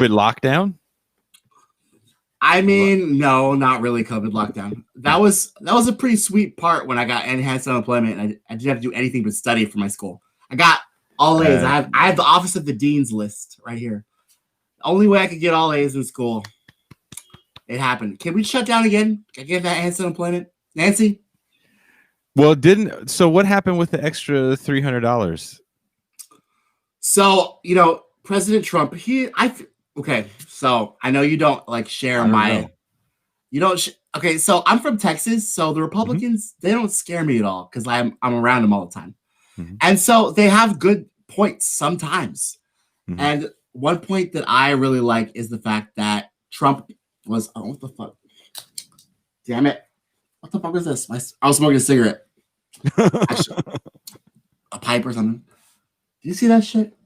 But lockdown? I mean, no, not really COVID lockdown. That was a pretty sweet part when I got enhanced unemployment. And I didn't have to do anything but study for my school. I got all A's. I have the office of the dean's list right here. The only way I could get all A's in school. It happened. Can we shut down again? Can I get that enhanced unemployment, Nancy? Well, so what happened with the extra $300? So President Trump. Okay, so I know you don't like share my. You don't. Okay, so I'm from Texas, so the Republicans they don't scare me at all because I'm around them all the time, and so they have good points sometimes. And one point that I really like is the fact that Trump was. Oh, what the fuck? Damn it! What the fuck was this? I was smoking a cigarette, actually, a pipe or something. Do you see that shit?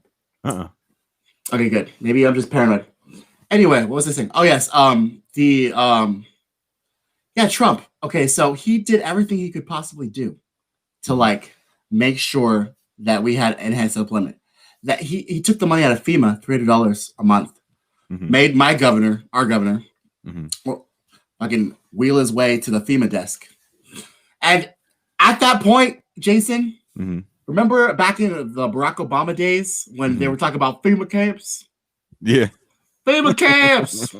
Okay, good. Maybe I'm just paranoid. Anyway, what was this thing? Oh yes, Trump. Okay, so he did everything he could possibly do to like make sure that we had enhanced unemployment. That he took the money out of FEMA, $300 a month, made our governor, fucking wheel his way to the FEMA desk. And at that point, Jason, remember back in the Barack Obama days when they were talking about FEMA camps? Yeah. FEMA camps!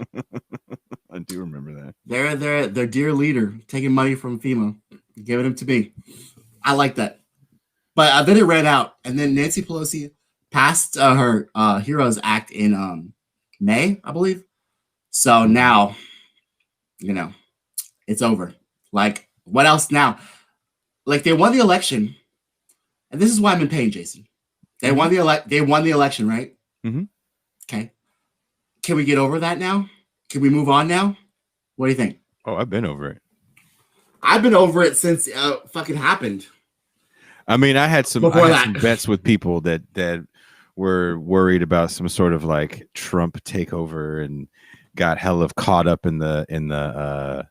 I do remember that. Their dear leader taking money from FEMA, giving it to me. I like that. But then it ran out, and then Nancy Pelosi passed her Heroes Act in May, I believe. So now, it's over. Like, what else now? Like, they won the election, and this is why I'm in pain, Jason. They won the election, right? Okay. Can we get over that now? Can we move on now? What do you think? Oh, I've been over it. I've been over it since fucking happened. I mean, I had some bets with people that were worried about some sort of like Trump takeover and got hella caught up in the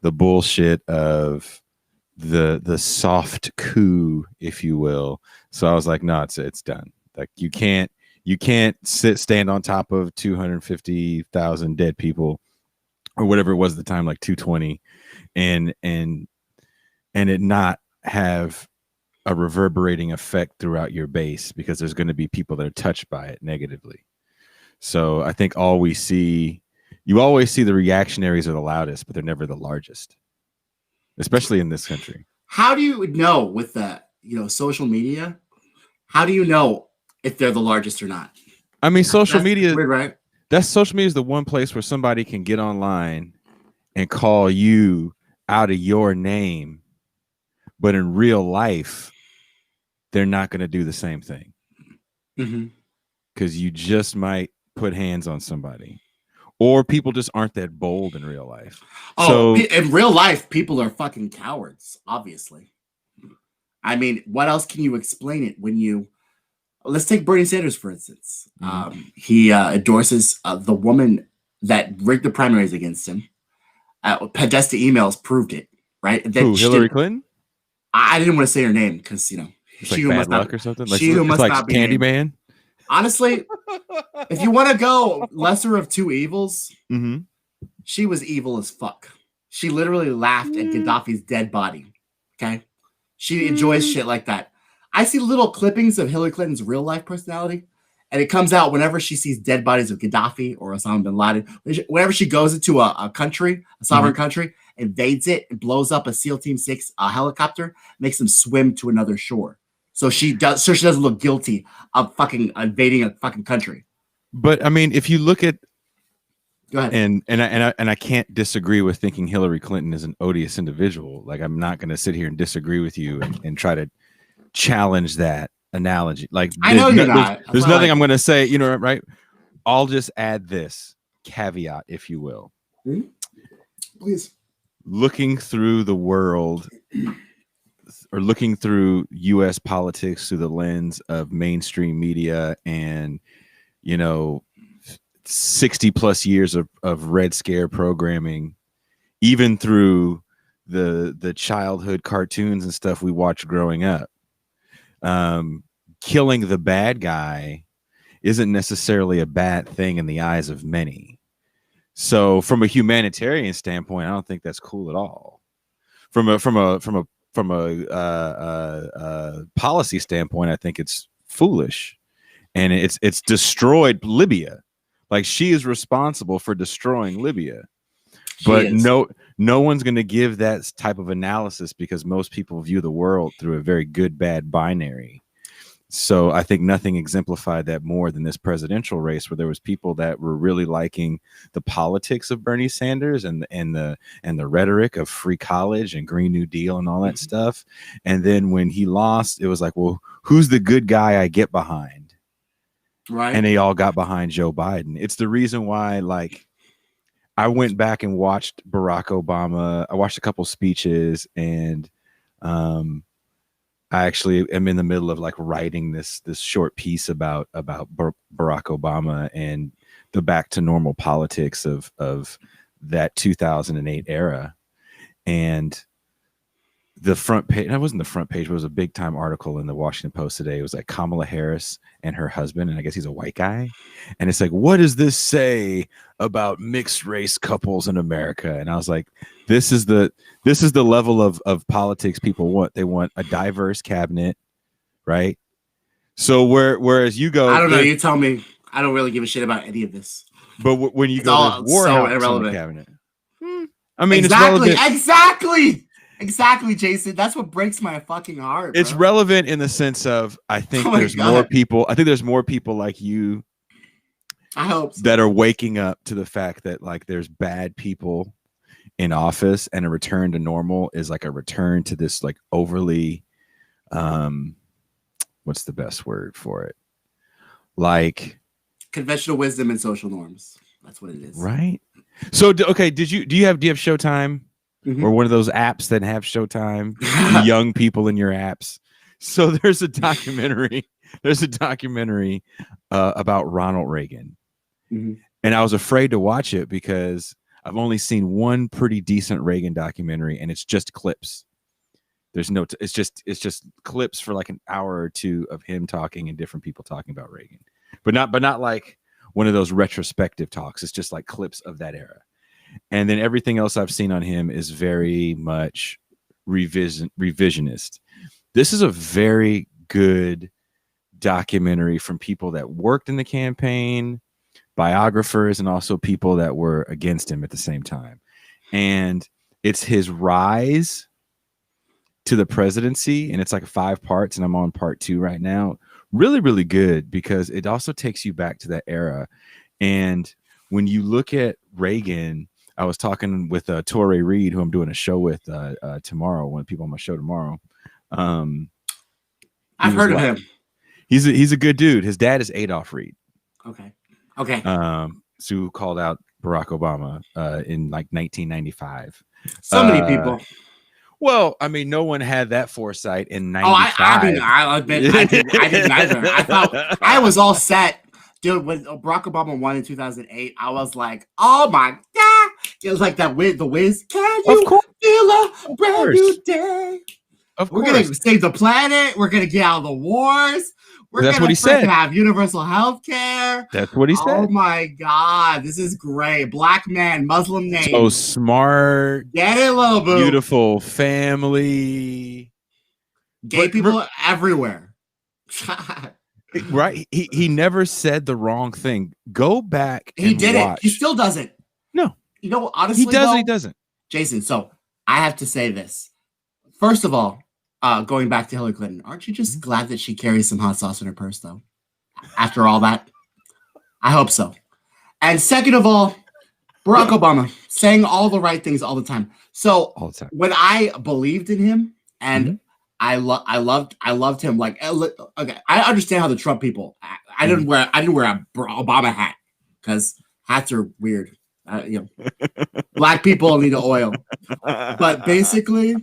bullshit of the soft coup, if you will. So I was like, no, it's done. Like you can't stand on top of 250,000 dead people or whatever it was at the time, like 220, and it not have a reverberating effect throughout your base, because there's going to be people that are touched by it negatively. So I think you always see the reactionaries are the loudest, but they're never the largest, especially in this country. How do you know with the social media? How do you know if they're the largest or not? I mean, social media, weird, right? Social media is the one place where somebody can get online and call you out of your name, but in real life, they're not going to do the same thing. Because you just might put hands on somebody, or people just aren't that bold in real life. Oh, so in real life, people are fucking cowards, obviously. I mean, what else can you explain it when you... Let's take Bernie Sanders, for instance. He endorses the woman that rigged the primaries against him. Podesta emails proved it, right? Who, Hillary Clinton? I didn't want to say her name because, she like who bad must luck not, or something. She who must like not be Candyman. Honestly, if you want to go lesser of two evils, she was evil as fuck. She literally laughed at Gaddafi's dead body. Okay, she enjoys shit like that. I see little clippings of Hillary Clinton's real life personality, and it comes out whenever she sees dead bodies of Gaddafi or Osama bin Laden. Whenever she goes into a country, a sovereign country, invades it, and blows up a SEAL Team 6 helicopter, makes them swim to another shore. So she doesn't look guilty of fucking invading a fucking country. But I mean, if you look at, go ahead, and I can't disagree with thinking Hillary Clinton is an odious individual. Like, I'm not going to sit here and disagree with you and try to challenge that analogy. Like, I know you're not. There's nothing I'm going to say, right? I'll just add this caveat, if you will. Please. Looking through the world, or looking through U.S. politics through the lens of mainstream media and, 60 plus years of Red Scare programming, even through the childhood cartoons and stuff we watched growing up. Killing the bad guy isn't necessarily a bad thing in the eyes of many. So from a humanitarian standpoint, I don't think that's cool at all. From a policy standpoint, I think it's foolish, and it's destroyed Libya. Like, she is responsible for destroying Libya. But no one's going to give that type of analysis because most people view the world through a very good, bad binary. So I think nothing exemplified that more than this presidential race, where there was people that were really liking the politics of Bernie Sanders and the rhetoric of free college and Green New Deal and all that stuff. And then when he lost, it was like, well, who's the good guy I get behind? Right. And they all got behind Joe Biden. It's the reason why, like, I went back and watched Barack Obama. I watched a couple speeches, and I actually am in the middle of like writing this short piece about Barack Obama and the back to normal politics of that 2008 era. And the front page, that wasn't the front page, but it was a big time article in the Washington Post today. It was like Kamala Harris and her husband, and I guess he's a white guy. And it's like, what does this say about mixed race couples in America? And I was like, this is the level of politics people want. They want a diverse cabinet, right? So whereas you go, I don't know. You tell me. I don't really give a shit about any of this. But when you go, war so in irrelevant. the cabinet. I mean, Exactly, Jason. That's what breaks my fucking heart. It's relevant in the sense of, I think there's more people. I think there's more people like you. I hope so. That are waking up to the fact that, like, there's bad people in office, and a return to normal is like a return to this like overly, what's the best word for it? Like conventional wisdom and social norms. That's what it is. Right. So, okay. Do you have Showtime? Mm-hmm. Or one of those apps that have Showtime, the young people in your apps. So there's a documentary. About Ronald Reagan. Mm-hmm. And I was afraid to watch it because I've only seen one pretty decent Reagan documentary, and it's just clips. There's no, it's just clips for like an hour or two of him talking and different people talking about Reagan, but not like one of those retrospective talks. It's just like clips of that era. And then everything else I've seen on him is very much revisionist. This is a very good documentary from people that worked in the campaign, biographers, and also people that were against him at the same time. And it's his rise to the presidency, and it's like 5 parts, and I'm on part 2 right now. Really, really good, because it also takes you back to that era. And when you look at Reagan, I was talking with Torrey Reed, who I'm doing a show with tomorrow, one of the people on my show tomorrow. I've heard of him. He's a good dude. His dad is Adolph Reed. Okay. Who called out Barack Obama in like 1995. So many people. Well, I mean, no one had that foresight in 95. I admit, I didn't either. I thought I was all set. Dude, when Barack Obama won in 2008, I was like, oh my God. It was like that with the Wiz. Can you feel a brand new day? We're going to save the planet. We're going to get out of the wars. We're going to have universal health care. That's what he said. Oh my God. This is great. Black man, Muslim name. So smart. Get it, little boo. Beautiful family. Gay people everywhere. Right. He never said the wrong thing. Go back and He didn't. watch. He still doesn't. No. You know, honestly, he does and he doesn't. Jason, so I have to say this. First of all, going back to Hillary Clinton, aren't you just glad that she carries some hot sauce in her purse, though? After all that? I hope so. And second of all, Barack Obama saying all the right things all the time. So all the time. When I believed in him and I loved him. Like, okay, I understand how the Trump people. I didn't wear a Obama hat because hats are weird. Black people need oil. But basically,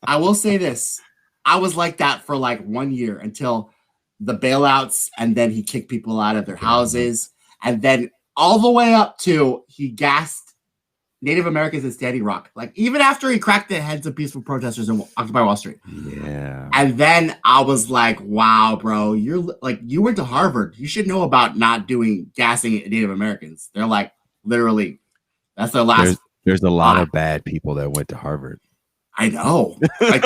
I will say this: I was like that for like 1 year until the bailouts, and then he kicked people out of their houses, and then all the way up to he gassed Native Americans in Standing Rock. Like even after he cracked the heads of peaceful protesters in Occupy Wall Street. Yeah. And then I was like, wow, bro, you went to Harvard. You should know about not doing gassing Native Americans. They're like literally, that's their last. There's a lot of bad people that went to Harvard. I know, like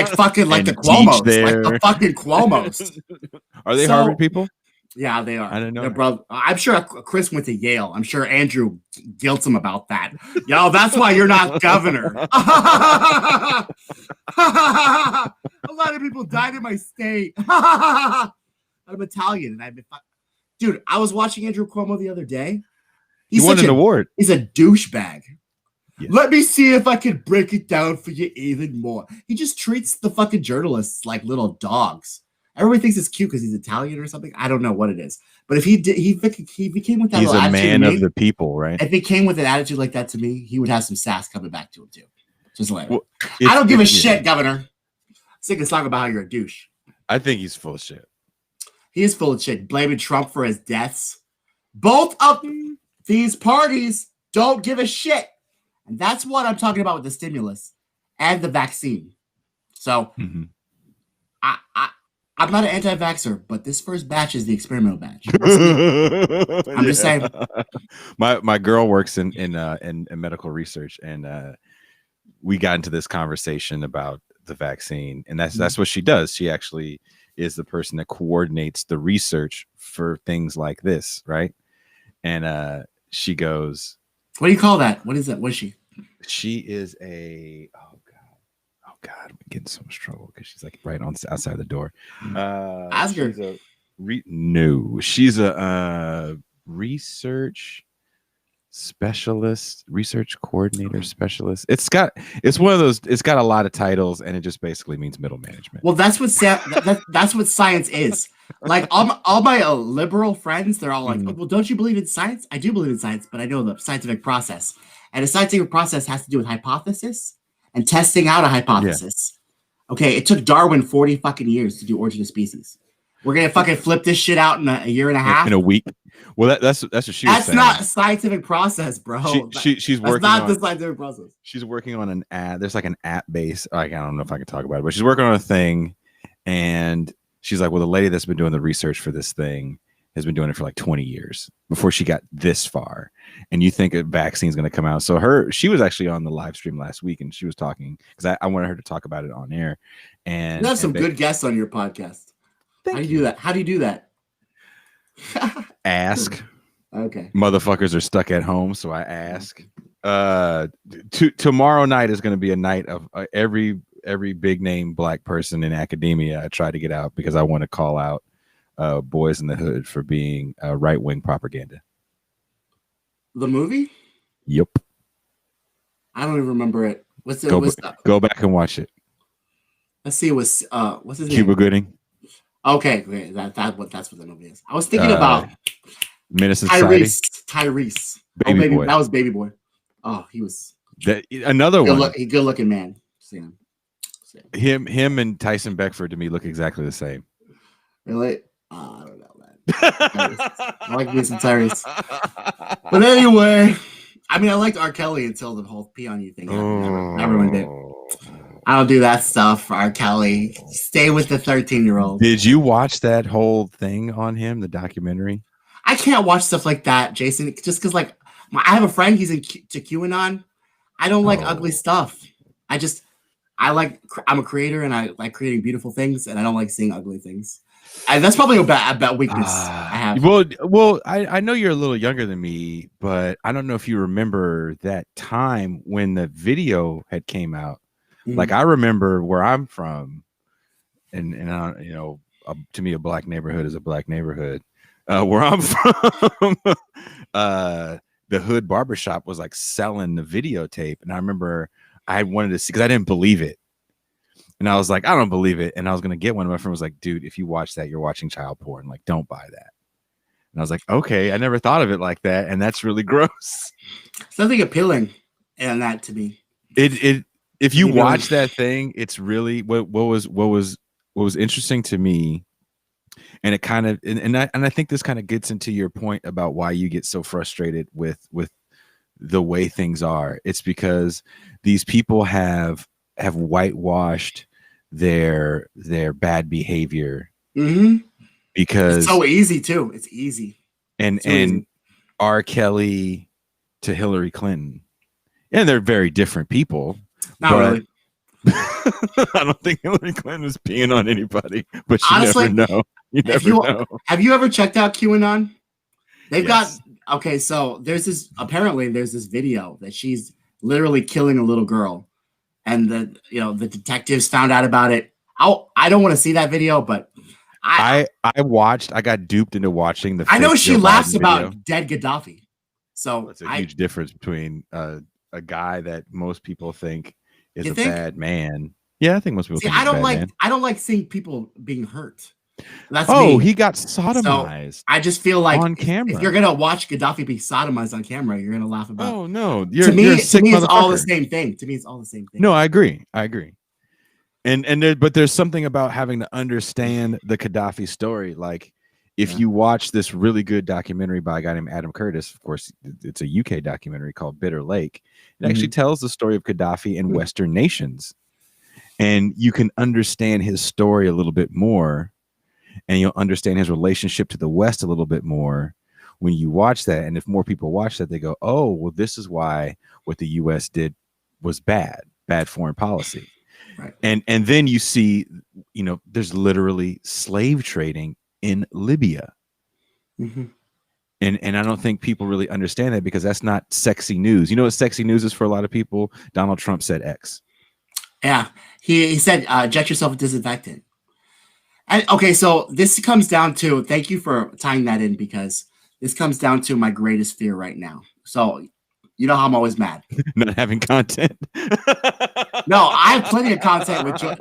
fucking like the Cuomos, like the fucking Cuomos. Are they Harvard people? Yeah, they are. I didn't know. Their brother. I'm sure Chris went to Yale. I'm sure Andrew guilts him about that. Yo, that's why you're not governor. A lot of people died in my state. I'm Italian, and I've been. Dude, I was watching Andrew Cuomo the other day. He won an award. He's a douchebag. Yeah. Let me see if I can break it down for you even more. He just treats the fucking journalists like little dogs. Everybody thinks it's cute because he's Italian or something. I don't know what it is. But if he became with that he's little a man of the people, right? If he came with an attitude like that to me, he would have some sass coming back to him too. Just like, well, I don't give a shit, Governor. Sick of talking about how you're a douche. I think he's full of shit. He is full of shit. Blaming Trump for his deaths. Both of these parties don't give a shit. And that's what I'm talking about with the stimulus and the vaccine. So I'm not an anti-vaxxer, but this first batch is the experimental batch. I'm just saying. My girl works in medical research, and we got into this conversation about the vaccine, and that's what she does. She actually is the person that coordinates the research for things like this, right? And she goes, "What do you call that? What is that? What is she?" She is a oh god, I'm getting so much trouble because she's like right on outside the door. Ask her. She's a research specialist, research coordinator specialist. It's one of those. It's got a lot of titles, and it just basically means middle management. Well, that's what that's what science is. Like all my liberal friends, they're all like, "Well, don't you believe in science?" I do believe in science, but I know the scientific process. And a scientific process has to do with hypothesis and testing out a hypothesis. Yeah. Okay, it took Darwin 40 fucking years to do Origin of Species. We're gonna fucking flip this shit out in a year and a half. In a week. Well, that's what she was saying. That's not a scientific process, bro. She's working not on the scientific process. She's working on an app. There's like an app base. Like, I don't know if I can talk about it, but she's working on a thing, and she's like, well, the lady that's been doing the research for this thing has been doing it for like 20 years before she got this far. And you think a vaccine is going to come out. So she was actually on the live stream last week, and she was talking because I wanted her to talk about it on air. And you have some good guests on your podcast. How do you do that? Ask. Okay. Motherfuckers are stuck at home, so I ask. Tomorrow night is going to be a night of every big name black person in academia. I try to get out because I want to call out Boys in the Hood for being right-wing propaganda. The movie? Yep. I don't even remember it. Go back and watch it. Let's see. It was what's his name? Cuba Gooding. Okay, that's what the movie is. I was thinking about Menace Society. Tyrese. Baby Boy. That was Baby Boy. Oh, he was another one. Good looking man. Him and Tyson Beckford to me look exactly the same. Really? I don't know, man. I like me some Tyrese. But anyway, I mean, I liked R. Kelly until the whole pee on you thing. Everyone did. I don't do that stuff for R. Kelly. Stay with the 13-year-old. Did you watch that whole thing on him, the documentary? I can't watch stuff like that, Jason, just because like I have a friend, he's into QAnon. I don't like ugly stuff. I'm a creator and I like creating beautiful things, and I don't like seeing ugly things. And that's probably a bad weakness I have. Well, I know you're a little younger than me, but I don't know if you remember that time when the video had came out. Mm-hmm. Like I remember where I'm from, and to me a black neighborhood is a black neighborhood. Where I'm from, the Hood Barbershop was like selling the videotape, and I remember I wanted to see because I didn't believe it. And I was like, I don't believe it. And I was going to get one. My friend was like, dude, if you watch that, you're watching child porn. Like, don't buy that. And I was like, okay, I never thought of it like that. And that's really gross. Something appealing in that to me. If you watch that thing, it's really what was interesting to me. And it kind of, and I think this kind of gets into your point about why you get so frustrated with the way things are. It's because these people have whitewashed their bad behavior. Because it's so easy too. It's easy. And R. Kelly to Hillary Clinton, and they're very different people. Not really. I don't think Hillary Clinton was peeing on anybody, but you never know. You never know. Have you ever checked out QAnon? They've got so there's this video that she's literally killing a little girl, and the detectives found out about it. I don't want to see that video, but I got duped into watching the. I know she laughs about dead Gaddafi, so that's a huge difference between a guy that most people think is a bad man. Yeah, I think most people. I don't like seeing people being hurt. That's he got sodomized. So I just feel like on camera. If you're gonna watch Gaddafi be sodomized on camera, you're gonna laugh about. Oh no, to me, it's all the same thing. To me, it's all the same thing. No, I agree. But there's something about having to understand the Gaddafi story. Like, if you watch this really good documentary by a guy named Adam Curtis, of course, it's a UK documentary called Bitter Lake. It actually tells the story of Gaddafi in Western nations, and you can understand his story a little bit more. And you'll understand his relationship to the West a little bit more when you watch that. And if more people watch that, they go, oh, well, this is why what the U.S. did was bad foreign policy. Right. And then you see, there's literally slave trading in Libya. And I don't think people really understand that, because that's not sexy news. You know what sexy news is for a lot of people? Donald Trump said X. Yeah. He said, inject yourself with disinfectant. And, okay, so this comes down to, thank you for tying that in, because this comes down to my greatest fear right now. So, you know how I'm always mad. Not having content. No, I have plenty of content with Joe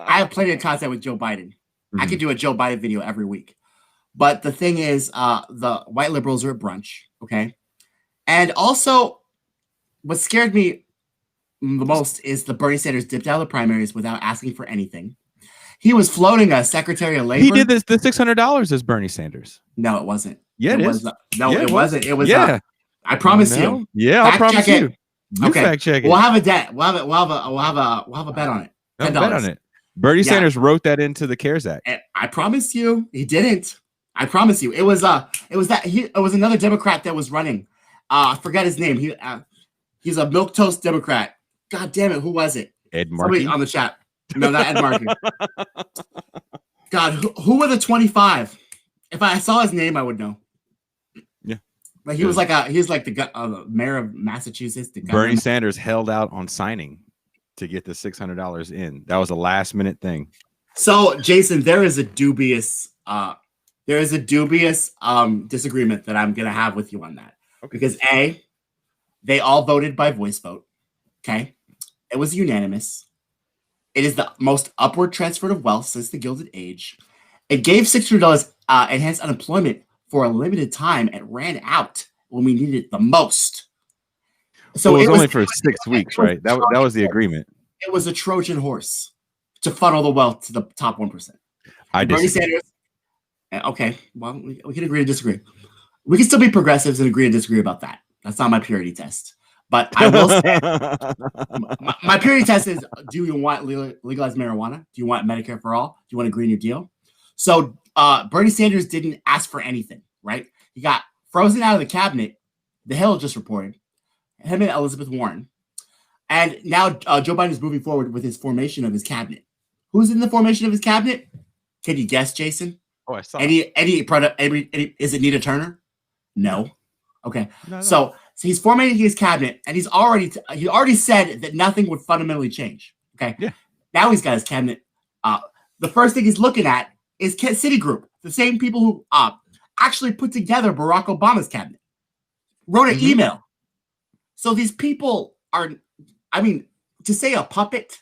Biden. I could do a Joe Biden video every week. But the thing is, the white liberals are at brunch, okay? And also, what scared me the most is the Bernie Sanders dipped out of the primaries without asking for anything. He was floating a Secretary of Labor. He did this. The $600 is Bernie Sanders. No, it wasn't. Yeah, it is. It wasn't. It was. Yeah. I promise you. Yeah, I'll promise you. Okay. Fact check it. We'll have a bet. We'll have a bet on it. $10. Bet on it. Bernie Sanders wrote that into the CARES Act. I promise you, he didn't. I promise you, it was another Democrat that was running. I forgot his name. He's a milquetoast Democrat. God damn it, who was it? Ed Markey. Somebody on the chat. No, not Ed Markey. God, who were the 25? If I saw his name, I would know. Yeah, but he was like the mayor of Massachusetts. Bernie Sanders held out on signing to get the $600 in. That was a last minute thing. So, Jason, there is a dubious disagreement that I'm gonna have with you on that. Okay. Because they all voted by voice vote. Okay, it was unanimous. It is the most upward transfer of wealth since the Gilded Age. It gave $600 enhanced unemployment for a limited time and ran out when we needed it the most. So it was only for 6 weeks, right? That was the agreement. It was a Trojan horse to funnel the wealth to the top 1%. Bernie Sanders. Okay, well, we can agree to disagree. We can still be progressives and agree and disagree about that. That's not my purity test. But I will say, my purity test is: do you want legalized marijuana? Do you want Medicare for all? Do you want a Green New Deal? So Bernie Sanders didn't ask for anything, right? He got frozen out of the cabinet. The Hill just reported him and Elizabeth Warren, and now Joe Biden is moving forward with his formation of his cabinet. Who's in the formation of his cabinet? Can you guess, Jason? Oh, I saw. Any is it Nita Turner? No. Okay. No. So he's forming his cabinet, and he already said that nothing would fundamentally change. Okay. Yeah. Now he's got his cabinet. The first thing he's looking at is Citigroup, the same people who actually put together Barack Obama's cabinet, wrote an email. So these people are, I mean, to say a puppet,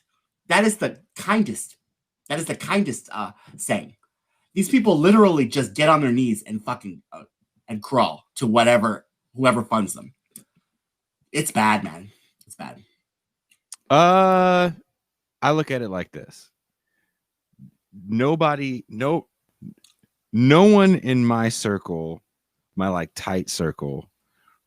that is the kindest. That is the kindest saying. These people literally just get on their knees and fucking and crawl to whoever funds them. It's bad, man. It's bad. I look at it like this. No one in my circle, my like tight circle,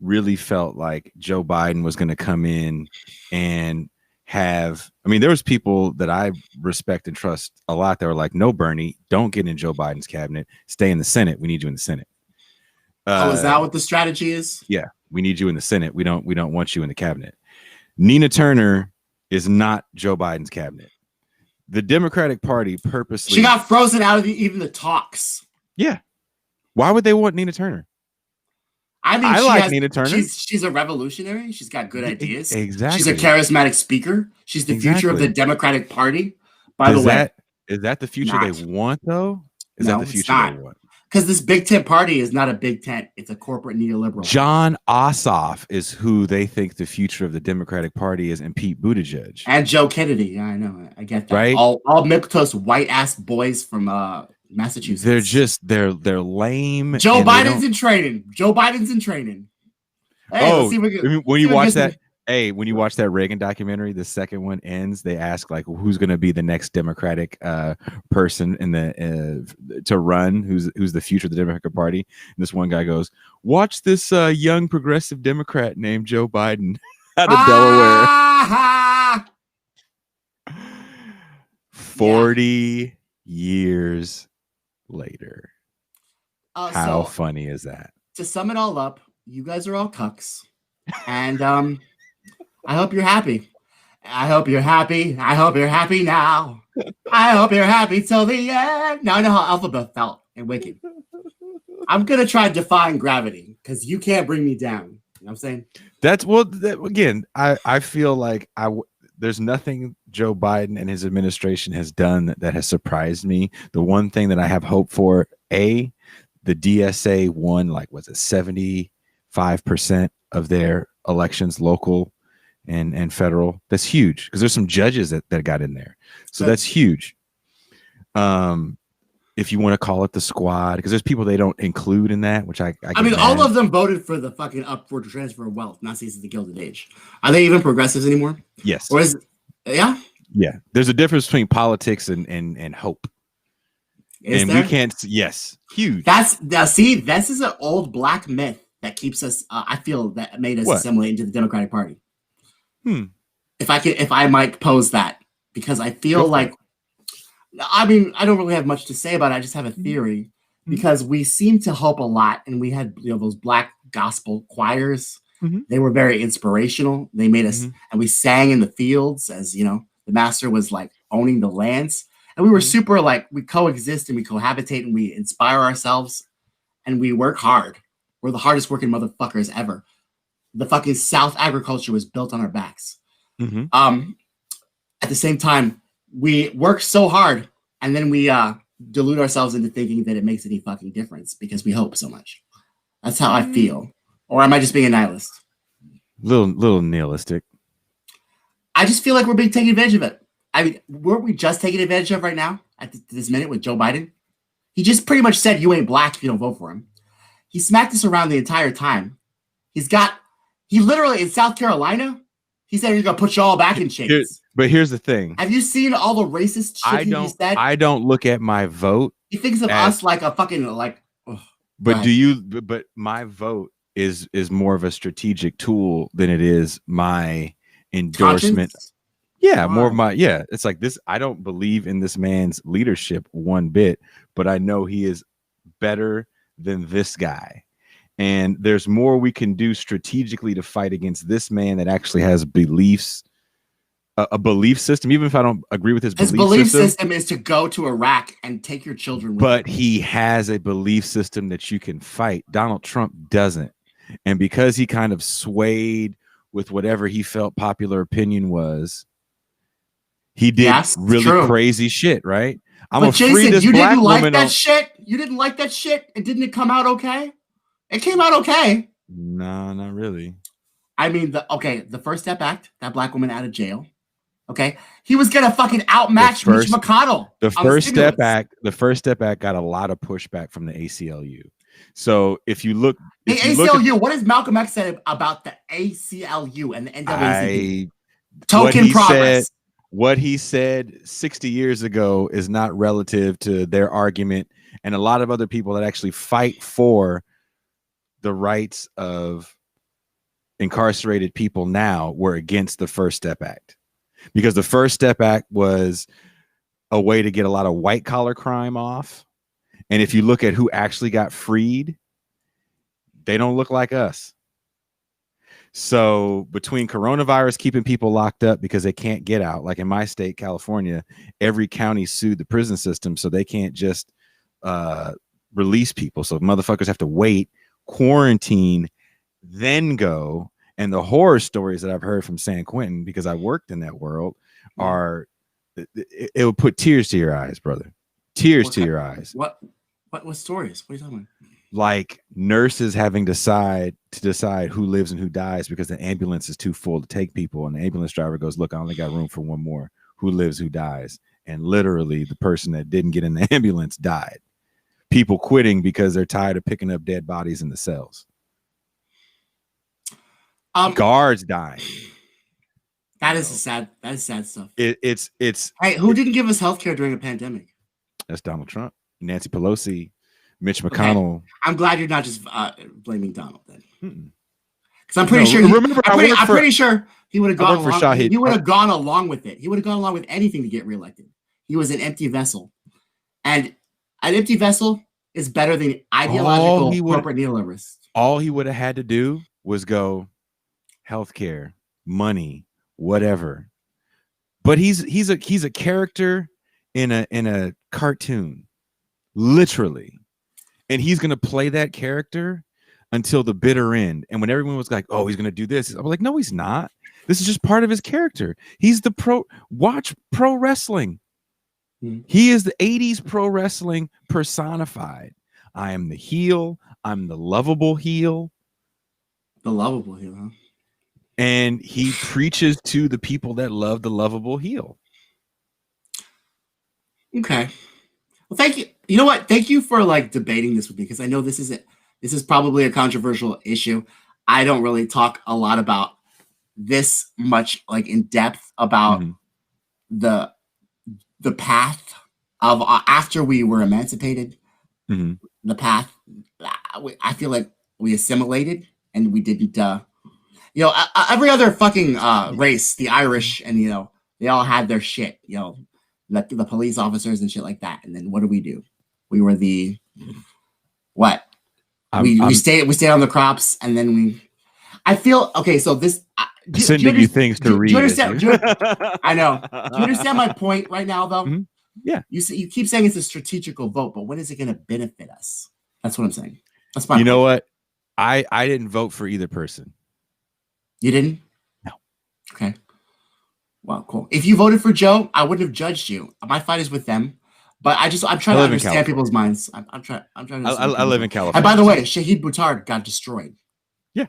really felt like Joe Biden was going to come in and have, I mean, there was people that I respect and trust a lot that were like, no, Bernie, don't get in Joe Biden's cabinet. Stay in the Senate. We need you in the Senate. Is that what the strategy is? Yeah, we need you in the Senate. We don't want you in the cabinet. Nina Turner is not Joe Biden's cabinet. The Democratic Party purposely, she got frozen out of even the talks. Yeah. Why would they want Nina Turner? I mean, I like Nina Turner. She's a revolutionary. She's got good ideas. Exactly. She's a charismatic speaker. She's the future of the Democratic Party. By the way, is that the future they want, though? Is that the future they want? Because this big tent party is not a big tent. It's a corporate neoliberal. John Ossoff is who they think the future of the Democratic Party is, and Pete Buttigieg. And Joe Kennedy. Yeah, I know. I get that. Right? All milquetoast white-ass boys from Massachusetts. They're lame. Joe Biden's in training. Joe Biden's in training. Hey, when you watch that, when you watch that Reagan documentary, the second one ends. They ask like, who's going to be the next Democratic person in the to run? Who's the future of the Democratic Party? And this one guy goes, "Watch this young progressive Democrat named Joe Biden out of Delaware." 40 years later. How funny is that? To sum it all up, you guys are all cucks, and I hope you're happy. I hope you're happy. I hope you're happy now. I hope you're happy till the end. Now I know how Elphaba felt in Wicked. I'm gonna try defying gravity because you can't bring me down. You know what I'm saying? That's again. I feel like there's nothing Joe Biden and his administration has done that has surprised me. The one thing that I have hope for, the DSA won, like, was it 75% of their elections, local and federal. That's huge because there's some judges that got in there. So that's huge. If you want to call it the squad, because there's people they don't include in that, which I mean, all of them voted for the fucking upward transfer of wealth, not since the Gilded Age. Are they even progressives anymore? Yes. Or is yeah? There's a difference between politics and hope. Is and there? We can't. Yes, huge. This is an old black myth that keeps us. I feel that made us assimilate into the Democratic Party. If I might pose that, because I feel like. I mean, I don't really have much to say about it. I just have a theory because we seem to hope a lot, and we had those black gospel choirs. They were very inspirational. They made us, and we sang in the fields as the master was like owning the lands, and we were super like we coexist and we cohabitate and we inspire ourselves, and we work hard. We're the hardest working motherfuckers ever. The fucking South agriculture was built on our backs. At the same time, we work so hard, and then we delude ourselves into thinking that it makes any fucking difference because we hope so much. That's how I feel. Or am I just being a nihilist? Little nihilistic. I just feel like we're being taken advantage of it. I mean, weren't we just taking advantage of right now at this minute with Joe Biden? He just pretty much said you ain't black if you don't vote for him. He smacked us around the entire time. He literally in South Carolina, he said he's gonna put you all back in chains. But here's the thing. Have you seen all the racist shit he said? I don't look at my vote. He thinks of us like a fucking like. But But my vote is more of a strategic tool than it is my endorsement. Conscience? Yeah, more of my It's like this. I don't believe in this man's leadership one bit, but I know he is better than this guy. And there's more we can do strategically to fight against this man that actually has beliefs, a belief system, even if I don't agree with his belief system is to go to Iraq and take your children with but him. He has a belief system that you can fight. Donald Trump doesn't. And because he kind of swayed with whatever he felt popular opinion was, he did really crazy shit, right? But Jason, you didn't like that shit? You didn't like that shit? And didn't it come out okay? It came out okay. No, not really. I mean, the First Step Act, that black woman out of jail. Okay, he was gonna fucking outmatch Mitch McConnell. The First Step Act got a lot of pushback from the ACLU. So if you look, the ACLU, what has Malcolm X said about the ACLU and the NAACP? Token progress. What he said 60 years ago is not relative to their argument, and a lot of other people that actually fight for the rights of incarcerated people now were against the First Step Act, because the First Step Act was a way to get a lot of white collar crime off. And if you look at who actually got freed, they don't look like us. So between coronavirus keeping people locked up because they can't get out, like in my state, California, every county sued the prison system so they can't just release people. So motherfuckers have to wait, quarantine, then go. And the horror stories that I've heard from San Quentin, because I worked in that world, are it will put tears to your eyes, brother. Tears to your eyes. What stories? What are you talking about? Like nurses having to decide who lives and who dies because the ambulance is too full to take people, and the ambulance driver goes, look, I only got room for one more. Who lives, who dies? And literally the person that didn't get in the ambulance died. People quitting because they're tired of picking up dead bodies in the cells. Guards dying. That is sad stuff. It's hey, who didn't give us healthcare during a pandemic? That's Donald Trump, Nancy Pelosi, Mitch McConnell. Okay. I'm glad you're not just blaming Donald then, because I'm pretty sure. I'm pretty sure he would have gone along. He would have gone along with it. He would have gone along with anything to get reelected. He was an empty vessel, and an empty vessel is better than ideological corporate neoliberalists. All he would have had to do was go healthcare, money, whatever. But he's a character in a cartoon, literally. And he's going to play that character until the bitter end. And when everyone was like, oh, he's going to do this, I was like, no, he's not. This is just part of his character. He's watch pro wrestling. He is the 80s pro wrestling personified. I am the heel. I'm the lovable heel. The lovable heel, huh? And he preaches to the people that love the lovable heel. Okay. Well, thank you. You know what? Thank you for like debating this with me, because I know this is probably a controversial issue. I don't really talk a lot about this much, like in depth, about the path of after we were emancipated. The path. I feel like we assimilated and we didn't. Every other fucking race, the Irish, and they all had their shit. The police officers and shit like that. And then what do? We were the what? We stayed on the crops, and then I feel okay. So this sending you things to read. Do you understand? I know. Do you understand my point right now, though? Yeah. You keep saying it's a strategical vote, but when is it going to benefit us? That's what I'm saying. That's my. You know what? I didn't vote for either person. You didn't? No. Okay. Well, cool. If you voted for Joe, I wouldn't have judged you. My fight is with them, but I'm trying to understand people's minds. I'm trying. I live in California. And by the way, Shahid Buttar got destroyed. Yeah.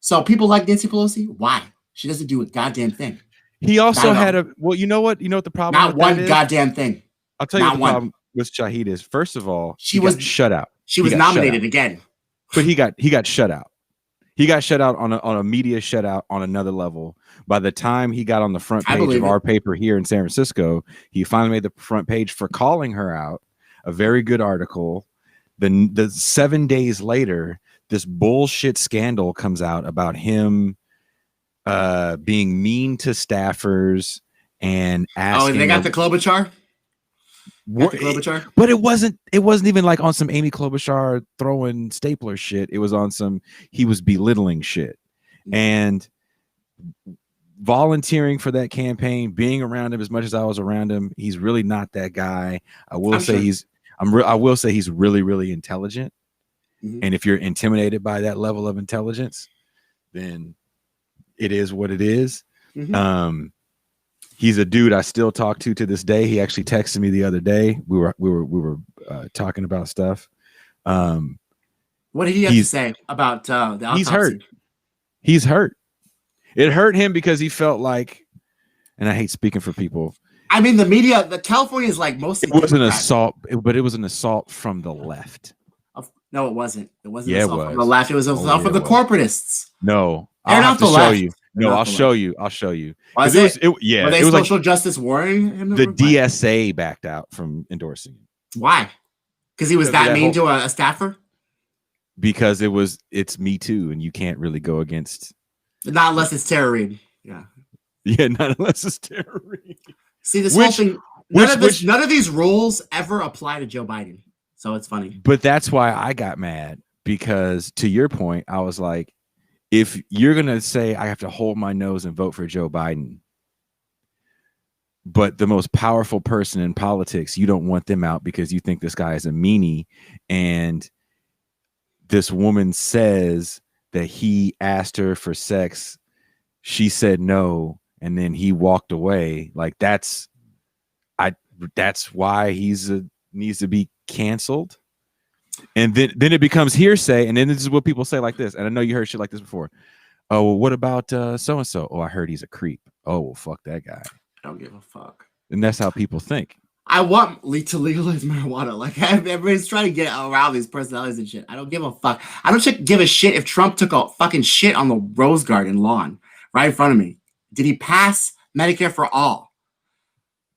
So people like Nancy Pelosi. Why? She doesn't do a goddamn thing. He also had you know what the problem? Not one goddamn thing. I'll tell you what the problem with Shahid is. First of all, she was shut out. She was nominated again, but he got shut out. He got shut out on a media shutout on another level. By the time he got on the front page of our paper here in San Francisco, he finally made the front page for calling her out. A very good article. The 7 days later, this bullshit scandal comes out about him being mean to staffers and asking. Oh, they got the Klobuchar? But it wasn't even like on some Amy Klobuchar throwing stapler shit. It was on some he was belittling shit. And volunteering for that campaign, being around him as much as I was around him, he's really not that guy. I will say he's really, really intelligent. And if you're intimidated by that level of intelligence, then it is what it is. He's a dude I still talk to this day. He actually texted me the other day. We were talking about stuff. What did he have to say about the autopsy? He's hurt. He's hurt. It hurt him because he felt like, and I hate speaking for people. I mean, the media, California is like mostly. It was an assault, but it was an assault from the left. No, it wasn't. It wasn't an assault from the left. It was an assault from the corporatists. No, I'll have to show you. No, I'll show you. I'll show you. Was it? Were they social justice warring him? The DSA backed out from endorsing him. Why? Because he was that mean to a staffer? because it's Me Too, and you can't really go against. Not unless it's Tara Reid. Yeah. Yeah, not unless it's Tara Reid. See, this whole thing, none of these rules ever apply to Joe Biden. So it's funny. But that's why I got mad, because to your point, I was like, if you're going to say I have to hold my nose and vote for Joe Biden, but the most powerful person in politics, you don't want them out because you think this guy is a meanie, and this woman says that he asked her for sex, she said no, and then he walked away. Like that's why needs to be canceled. And then it becomes hearsay, and then this is what people say like this. And I know you heard shit like this before. Oh, well, what about so and so? Oh, I heard he's a creep. Oh, well, fuck that guy. I don't give a fuck. And that's how people think. I want to legalize marijuana. Like everybody's trying to get around these personalities and shit. I don't give a fuck. I don't give a shit if Trump took a fucking shit on the Rose Garden lawn right in front of me. Did he pass Medicare for all?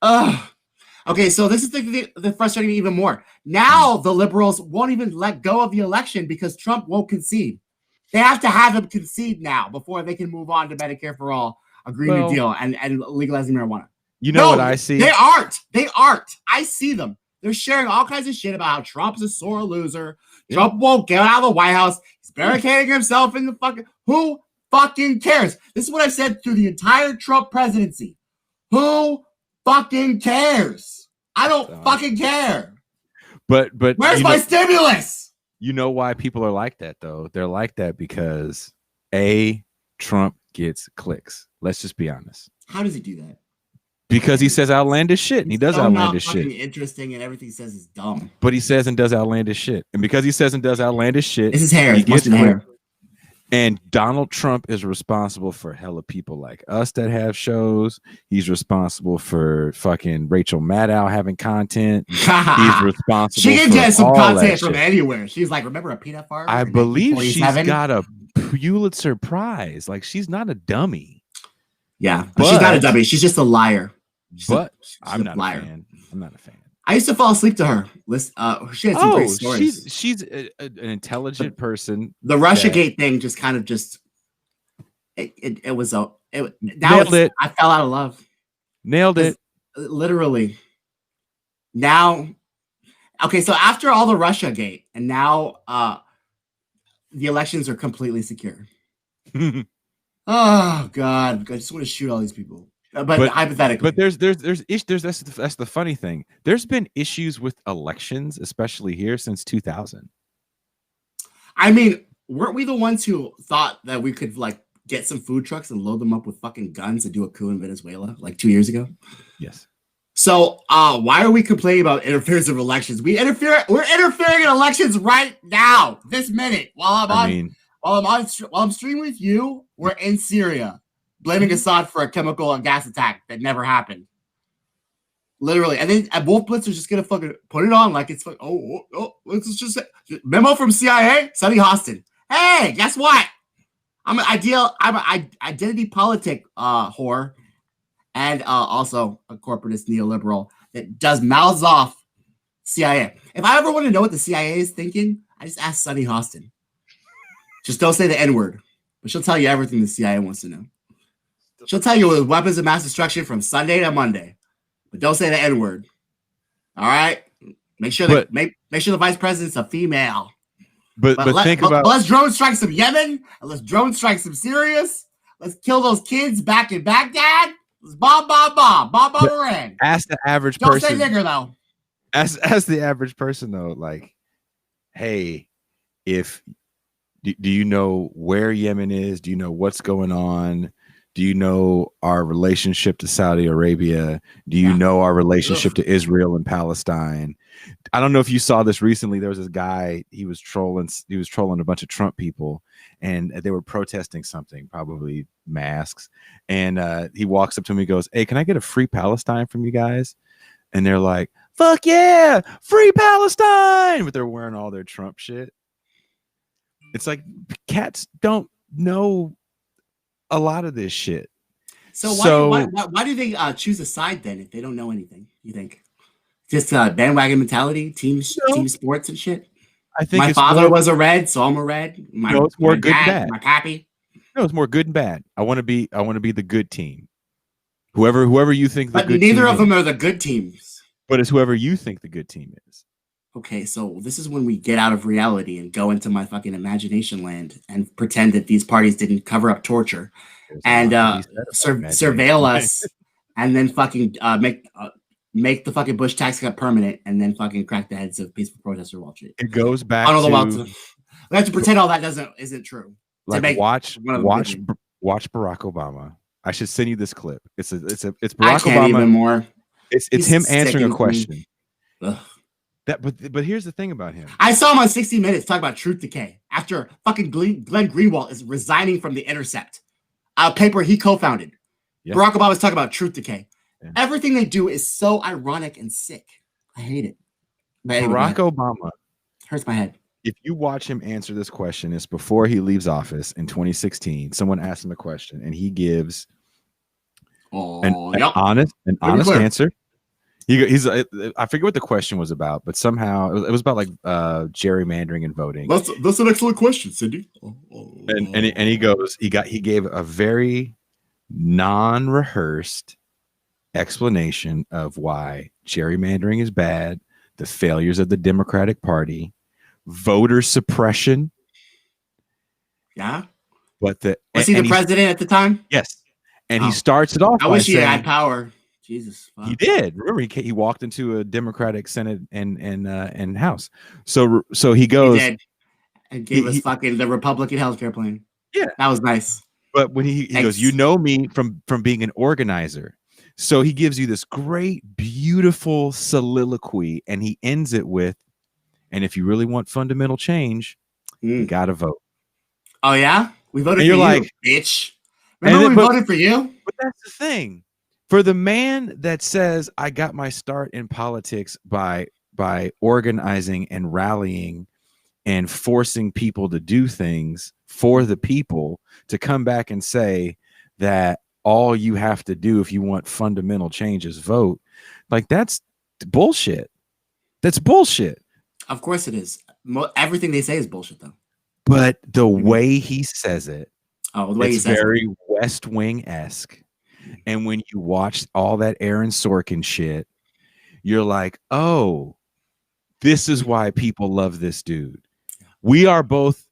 Ugh. Okay, so this is the frustrating me even more. Now the liberals won't even let go of the election because Trump won't concede. They have to have him concede now before they can move on to Medicare for all, a Green New Deal, and legalizing marijuana. You know what I see? They aren't. I see them. They're sharing all kinds of shit about how Trump's a sore loser. Yeah. Trump won't get out of the White House. He's barricading himself in the fucking... Who fucking cares? This is what I've said through the entire Trump presidency. Who fucking cares? I don't fucking care. But where's my stimulus? You know why people are like that, though? They're like that because Trump gets clicks. Let's just be honest. How does he do that? Because he says outlandish shit, and he does outlandish shit. Interesting, and everything he says is dumb. But he says and does outlandish shit, and because he says and does outlandish shit, this is hair. He gets hair. And Donald Trump is responsible for hella people like us that have shows. He's responsible for fucking Rachel Maddow having content. He's responsible. She can get some content from anywhere. She's like, remember a peanut farm? I believe she's got a Pulitzer Prize. Like, she's not a dummy. Yeah, but she's not a dummy. She's just a liar. I'm not a fan. I'm not a fan. I used to fall asleep to her. She had some great stories. She's an intelligent person. The Russiagate thing just kind of nailed it. I fell out of love. Nailed it. Literally. Now, okay, so after all the Russiagate, and now the elections are completely secure. Oh God, I just want to shoot all these people. But hypothetically, but there's that's the funny thing. There's been issues with elections, especially here, since 2000. I mean, weren't we the ones who thought that we could like get some food trucks and load them up with fucking guns and do a coup in Venezuela like 2 years ago? Yes. So why are we complaining about interference of elections? We're interfering in elections right now, this minute, while I'm streaming with you. We're in Syria, blaming Assad for a chemical and gas attack that never happened. Literally. And then Wolf Blitz are just going to fucking put it on like it's like, let's just say, memo from CIA, Sonny Hostin. Hey, guess what? I'm an identity politic whore, and also a corporatist neoliberal that does mouths off CIA. If I ever want to know what the CIA is thinking, I just ask Sonny Hostin. Just don't say the N-word, but she'll tell you everything the CIA wants to know. She'll tell you with weapons of mass destruction from Sunday to Monday, but don't say the N-word. All right, make sure the vice president's a female. But let's drone strike some Yemen, and let's drone strike some Syria. Let's kill those kids back in Baghdad. Let's bomb Iran. Ask the average person. Don't say nigger though. Ask the average person though, like, hey, do you know where Yemen is? Do you know what's going on? Do you know our relationship to Saudi Arabia? Do you know our relationship to Israel and Palestine? I don't know if you saw this recently. There was this guy, he was trolling a bunch of Trump people, and they were protesting something, probably masks. And he walks up to me and goes, hey, can I get a free Palestine from you guys? And they're like, fuck yeah, free Palestine. But they're wearing all their Trump shit. It's like cats don't know a lot of this shit. So why do they choose a side then if they don't know anything? You think just bandwagon mentality, team sports and shit? I think my father was a red, so I'm a red. It's more good and bad. My pappy. No, it's more good and bad. I want to be the good team. Whoever you think the but good neither team of them is. are the good teams. But it's whoever you think the good team is. Okay, so this is when we get out of reality and go into my fucking imagination land and pretend that these parties didn't cover up torture and surveil us and then fucking make the fucking Bush tax cut permanent and then fucking crack the heads of peaceful protesters Wall Street. It goes back to we have to pretend all that isn't true. Like watch Barack Obama. I should send you this clip. It's Barack Obama. Even more. It's him answering a question. But here's the thing about him. I saw him on 60 Minutes talk about truth decay after fucking Glenn Greenwald is resigning from The Intercept, a paper he co-founded. Yeah. Barack Obama's talking about truth decay. Yeah. Everything they do is so ironic and sick. I hate it. But Barack Obama hurts my head. If you watch him answer this question, it's before he leaves office in 2016. Someone asked him a question, and he gives an honest answer. He's I forget what the question was about, but somehow it was about like gerrymandering and voting. That's an excellent question, Cindy. And he goes, he gave a very non-rehearsed explanation of why gerrymandering is bad, the failures of the Democratic Party, voter suppression. Yeah. But was he the president at the time? Yes. And he starts it off. I wish he had power. Jesus. Fuck. He did. Remember, he walked into a Democratic Senate and House. So he goes. He did. And gave us fucking the Republican healthcare plan. Yeah. That was nice. But when he goes, you know me from being an organizer. So he gives you this great, beautiful soliloquy, and he ends it with, and if you really want fundamental change, you gotta vote. Oh yeah? We voted for you, like, bitch. Remember we voted for you? But that's the thing. For the man that says, I got my start in politics by organizing and rallying and forcing people to do things for the people, to come back and say that all you have to do if you want fundamental change is vote, like, that's bullshit. That's bullshit. Of course it is. Everything they say is bullshit, though. But the way he says it, the way it's very West Wing-esque. And when you watch all that Aaron Sorkin shit, you're like, oh, this is why people love this dude. We are both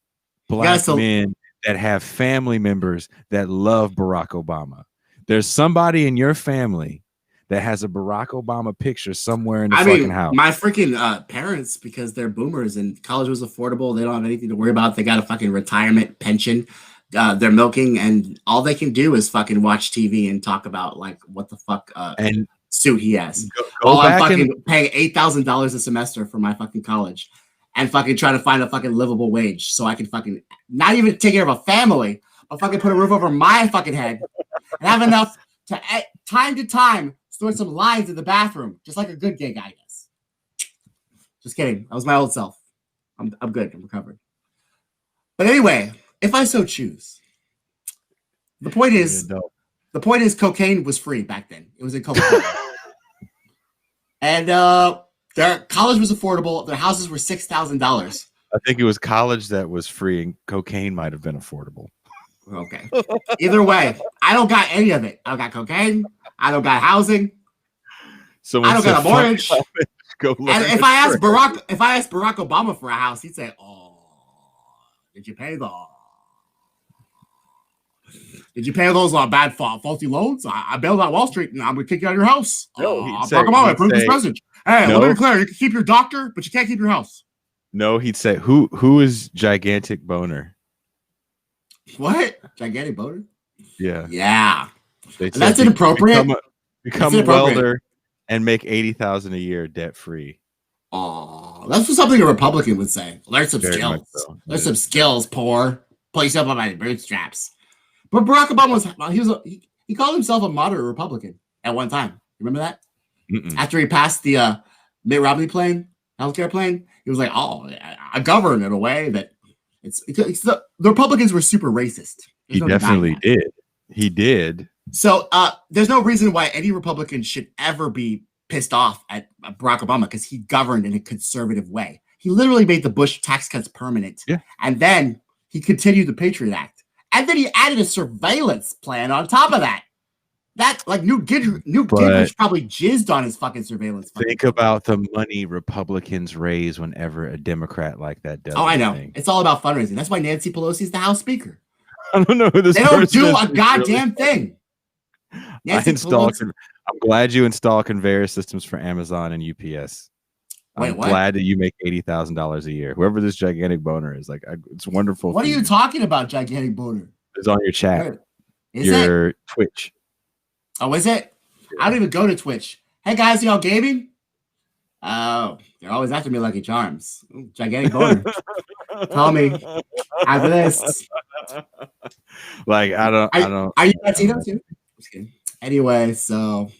black men that have family members that love Barack Obama. There's somebody in your family that has a Barack Obama picture somewhere in the fucking house. My freaking parents, because they're boomers and college was affordable, they don't have anything to worry about. They got a fucking retirement pension. They're milking, and all they can do is fucking watch TV and talk about like what the fuck and suit he has. I'm fucking paying $8,000 a semester for my fucking college, and fucking trying to find a fucking livable wage so I can fucking not even take care of a family, but fucking put a roof over my fucking head and have enough to time to time store some lines in the bathroom, just like a good gay guy does. Just kidding. That was my old self. I'm good. I'm recovered. But anyway, if I so choose, the point is cocaine was free back then. It was in Coca-Cola. And their college was affordable. Their houses were $6,000. I think it was college that was free, and cocaine might have been affordable. Okay. Either way, I don't got any of it. I don't got cocaine. I don't got housing. I don't got a mortgage. And if I asked Barack Obama for a house, he'd say, "Oh, did you pay those bad faulty loans? I bailed out Wall Street, and I'm gonna kick you out of your house." Barack Obama approved this message. Hey, let me be clear: you can keep your doctor, but you can't keep your house. No, he'd say, "Who is gigantic boner?" What? Gigantic boner? Yeah. Yeah. That's inappropriate. Become a welder and make $80,000 a year debt free. Oh, that's something a Republican would say. Learn some skills. Learn some skills, poor. Pull yourself up by the bootstraps. But Barack Obama he called himself a moderate Republican at one time. Remember that? After he passed the Mitt Romney healthcare plan, he was like, "Oh, I govern in a way that the Republicans were super racist." He definitely did. He did. So there's no reason why any Republican should ever be pissed off at Barack Obama, because he governed in a conservative way. He literally made the Bush tax cuts permanent. Yeah. And then he continued the Patriot Act. And then he added a surveillance plan on top of that. That like Newt Gingrich probably jizzed on his fucking surveillance. Think about the money Republicans raise whenever a Democrat like that does. Oh, I know. It's all about fundraising. That's why Nancy Pelosi is the House Speaker. I don't know who this. They don't do a goddamn thing. I'm glad you install conveyor systems for Amazon and UPS. I'm glad that you make $80,000 a year. Whoever this gigantic boner is, like, it's wonderful. What are you talking about, gigantic boner? It's on your chat. Your Twitch. Oh, is it? I don't even go to Twitch. Hey guys, y'all gaming? Oh, they're always after me, Lucky Charms. Gigantic boner. Call me after this. Like, I don't. Are you Latino too? Just kidding. Anyway, so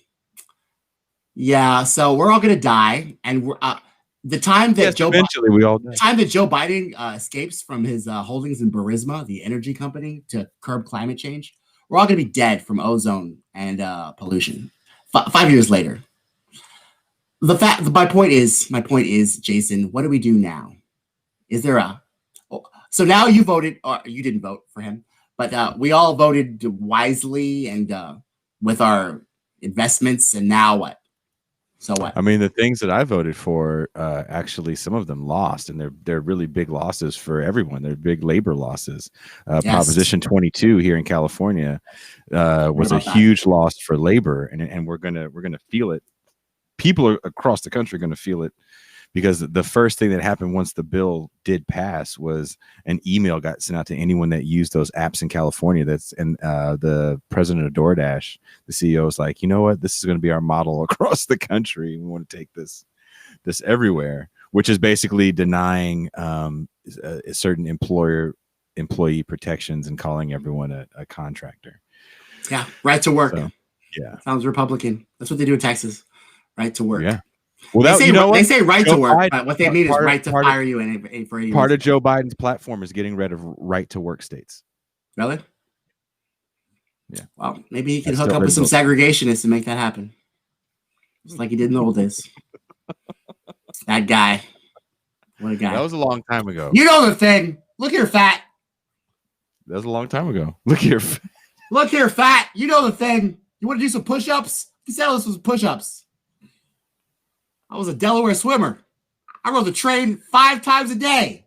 yeah, so we're all gonna die, and we're the time that Joe Biden escapes from his holdings in Burisma, the energy company, to curb climate change, we're all gonna be dead from ozone and pollution. 5 years later. My point is, Jason, what do we do now? Is there so now you voted, or you didn't vote for him, but we all voted wisely and with our investments, and now what? So what? I mean, the things that I voted for, actually, some of them lost, and they're really big losses for everyone. They're big labor losses. Yes. Proposition 22 here in California was a huge loss for labor, and we're gonna feel it. People across the country are going to feel it, because the first thing that happened once the bill did pass was an email got sent out to anyone that used those apps in California. And the president of DoorDash, the CEO, is like, you know what, this is going to be our model across the country. We want to take this everywhere, which is basically denying certain employee protections and calling everyone a contractor. Yeah, right to work. So, yeah, sounds Republican. That's what they do in Texas. Right to work. Yeah. Well, they say right to work, but what they mean is right to fire you and for any part of Joe Biden's platform is getting rid of right to work states. Really? Yeah. Well, maybe he can hook up with some segregationists and make that happen, just like he did in the old days. That guy. What a guy. That was a long time ago. You know the thing. Look here, fat. That was a long time ago. Look here. Look here, fat. You know the thing. You want to do some push-ups? He said this was push-ups. I was a Delaware swimmer. I rode the train 5 times a day.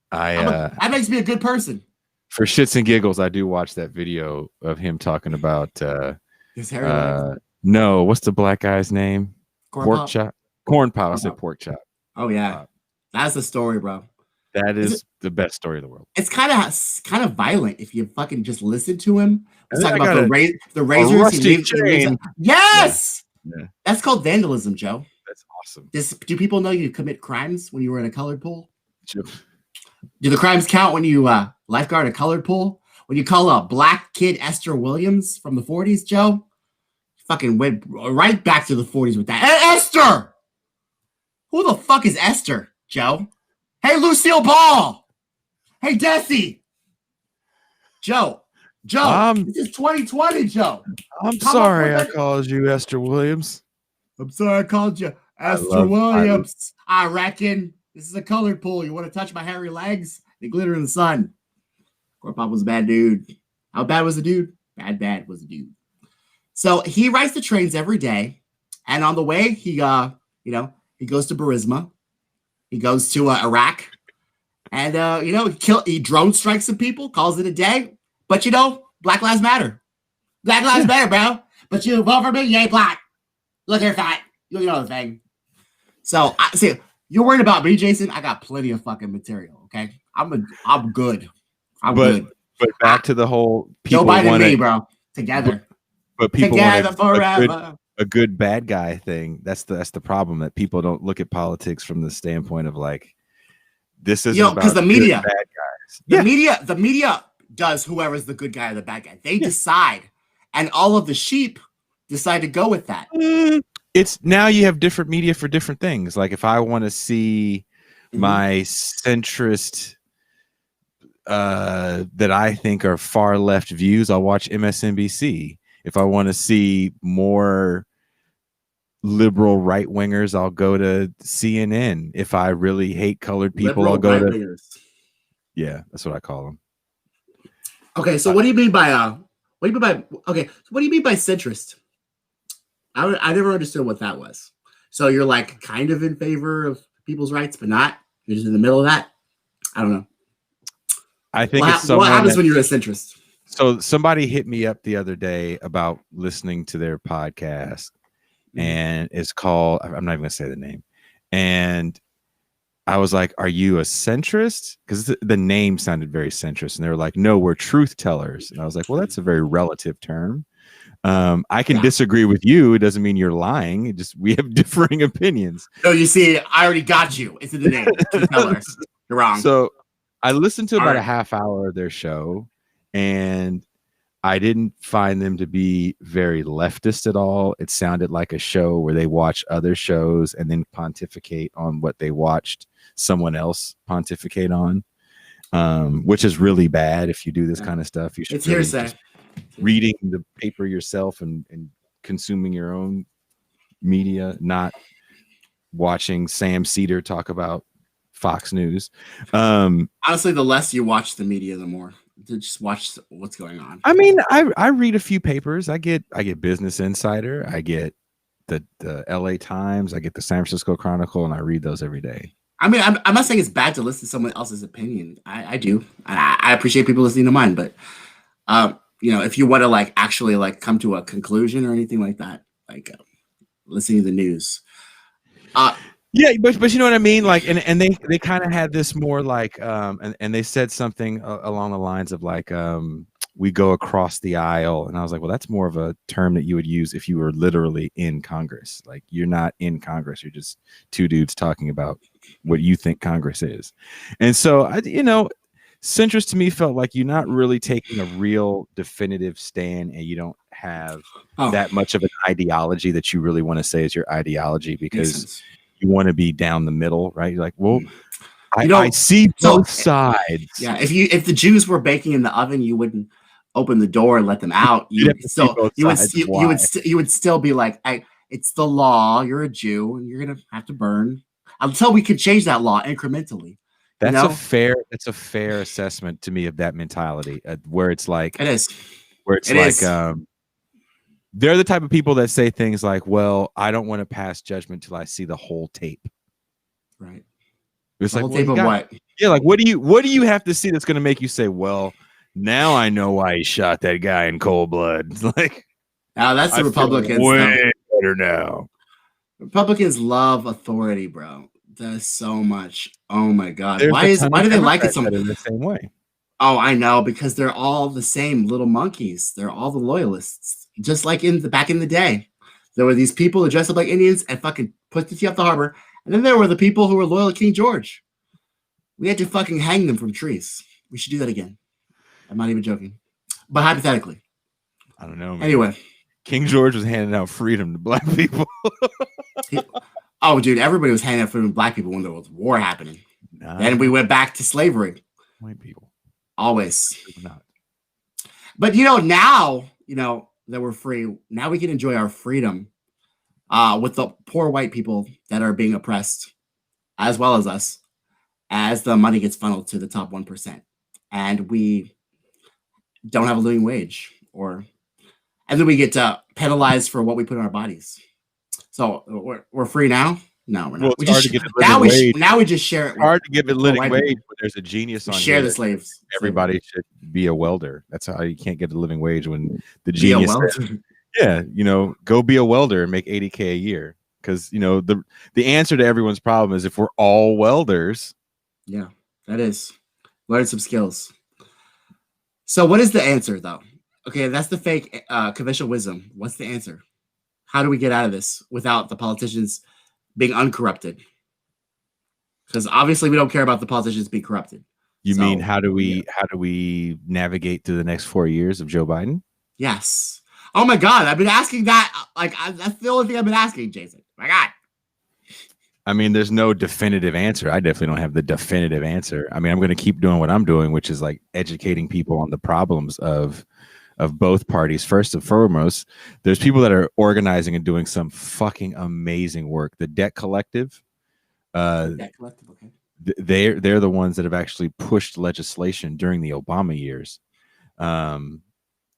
That makes me a good person. For shits and giggles, I do watch that video of him talking about his hair. No, what's the black guy's name? Pork chop. Corn pop. I said pork chop. Oh yeah, that's the story, bro. That is the best story of the world. It's kind of violent if you fucking just listen to him. Let's talk about the razors. Yes, yeah. That's called vandalism, Joe. That's awesome. Do people know you commit crimes when you were in a colored pool? Sure. Do the crimes count when you lifeguard a colored pool? When you call a black kid Esther Williams from the 40s, Joe? Fucking went right back to the 40s with that. Hey, Esther! Who the fuck is Esther, Joe? Hey, Lucille Ball! Hey, Desi! Joe, this is 2020, Joe. I'm sorry I called you Esther Williams. I'm sorry I called you Esther Williams. I reckon this is a colored pool. You want to touch my hairy legs? They glitter in the sun. Corn Pop was a bad dude. How bad was the dude? Bad was the dude. So he rides the trains every day, and on the way he goes to Burisma, he goes to Iraq, and he drone strikes some people, calls it a day. But Black Lives Matter. Black Lives Matter, bro. But you vote for me, you ain't black. Look here, fat. You know the thing. So see, you're worried about me, Jason. I got plenty of fucking material. Okay, I'm good. I'm good. But back to the whole Joe Biden and me, bro, together. But people want a good bad guy thing. That's the problem, that people don't look at politics from the standpoint of like, this is because the media, bad guys. The media does whoever's the good guy or the bad guy. They decide, and all of the sheep decide to go with that. It's now you have different media for different things. Like if I want to see my centrist that I think are far left views, I'll watch MSNBC. If I want to see more liberal right wingers, I'll go to CNN. If I really hate colored people, liberal I'll go to right-wingers. Yeah, that's what I call them. Okay, so what do you mean by what do you mean by okay? So what do you mean by centrist? I never understood what that was. So you're like kind of in favor of people's rights, but not. You're just in the middle of that. I don't know. I think what happens when you're a centrist? So somebody hit me up the other day about listening to their podcast, and it's called, I'm not even gonna say the name, and I was like, are you a centrist? Because the name sounded very centrist, and they were like, no, we're truth tellers. And I was like, well, that's a very relative term. I can disagree with you. It doesn't mean you're lying. It just, we have differing opinions. No, you see, I already got you. It's in the name. Truth teller. You're wrong. So I listened to about a half hour of their show, and I didn't find them to be very leftist at all. It sounded like a show where they watch other shows and then pontificate on what they watched someone else pontificate on, which is really bad. If you do this kind of stuff, you should it's hearsay. Reading the paper yourself and consuming your own media, not watching Sam Cedar talk about Fox News. Honestly, the less you watch the media, the more to just watch what's going on. I mean, I read a few papers. I get Business Insider. I get the LA Times. I get the San Francisco Chronicle, and I read those every day. I mean, I'm not saying it's bad to listen to someone else's opinion. I do. I appreciate people listening to mine, but you know, if you want to like actually like come to a conclusion or anything like that, like listening to the news. Yeah, but you know what I mean? Like, and they kind of had this more like, and they said something along the lines of like, we go across the aisle. And I was like, well, that's more of a term that you would use if you were literally in Congress. Like, you're not in Congress. You're just two dudes talking about what you think Congress is. And so, you know, centrist to me felt like you're not really taking a real definitive stand, and you don't have that much of an ideology that you really want to say is your ideology, because you want to be down the middle, right? You're like, well, I see both sides. Yeah, if the Jews were baking in the oven, you wouldn't open the door and let them out. You would still be like, it's the law. You're a Jew, and you're gonna have to burn until we could change that law incrementally. That's a fair assessment to me of that mentality, where it's like they're the type of people that say things like, well, I don't want to pass judgment till I see the whole tape. Right. It's the like, whole tape of what? Yeah, like what do you have to see that's going to make you say, well, now I know why he shot that guy in cold blood? It's like, that's the Republicans. Way better now. Republicans love authority, bro. There's so much. Oh my god. Why do they like it so much? In the same way. Oh, I know, because they're all the same little monkeys. They're all the loyalists. Just like back in the day, there were these people who dressed up like Indians and fucking put the tea up the harbor, and then there were the people who were loyal to King George. We had to fucking hang them from trees. We should do that again. I'm not even joking, but hypothetically, I don't know, man. Anyway, King George was handing out freedom to black people. Oh, dude, everybody was handing out freedom to black people when there was war happening. Then we went back to slavery. White people. Always. Not. But, you know, now, you know, that we're free, now we can enjoy our freedom with the poor white people that are being oppressed, as well as us, as the money gets funneled to the top 1%. And we don't have a living wage, and then we get penalized for what we put in our bodies. So we're free now? No, we're not. Well, now we just share it. It's hard to give it living wage when there's a genius on share the slaves. Everybody should be a welder. That's how you can't get a living wage when the genius says, yeah, you know, go be a welder and make $80K a year. Because, you know, the answer to everyone's problem is if we're all welders. Yeah, that is. Learn some skills. So what is the answer, though? Okay, that's the fake conventional wisdom. What's the answer? How do we get out of this without the politicians being uncorrupted? Because obviously we don't care about the politicians being corrupted. You mean how do we navigate through the next 4 years of Joe Biden? Yes. Oh my God, I've been asking that. That's the only thing I've been asking, Jason. My God. I mean, there's no definitive answer. I definitely don't have the definitive answer. I mean, I'm going to keep doing what I'm doing, which is like educating people on the problems of of both parties. First and foremost, there's people that are organizing and doing some fucking amazing work. The Debt Collective, Debt Collective, okay. They're the ones that have actually pushed legislation during the Obama years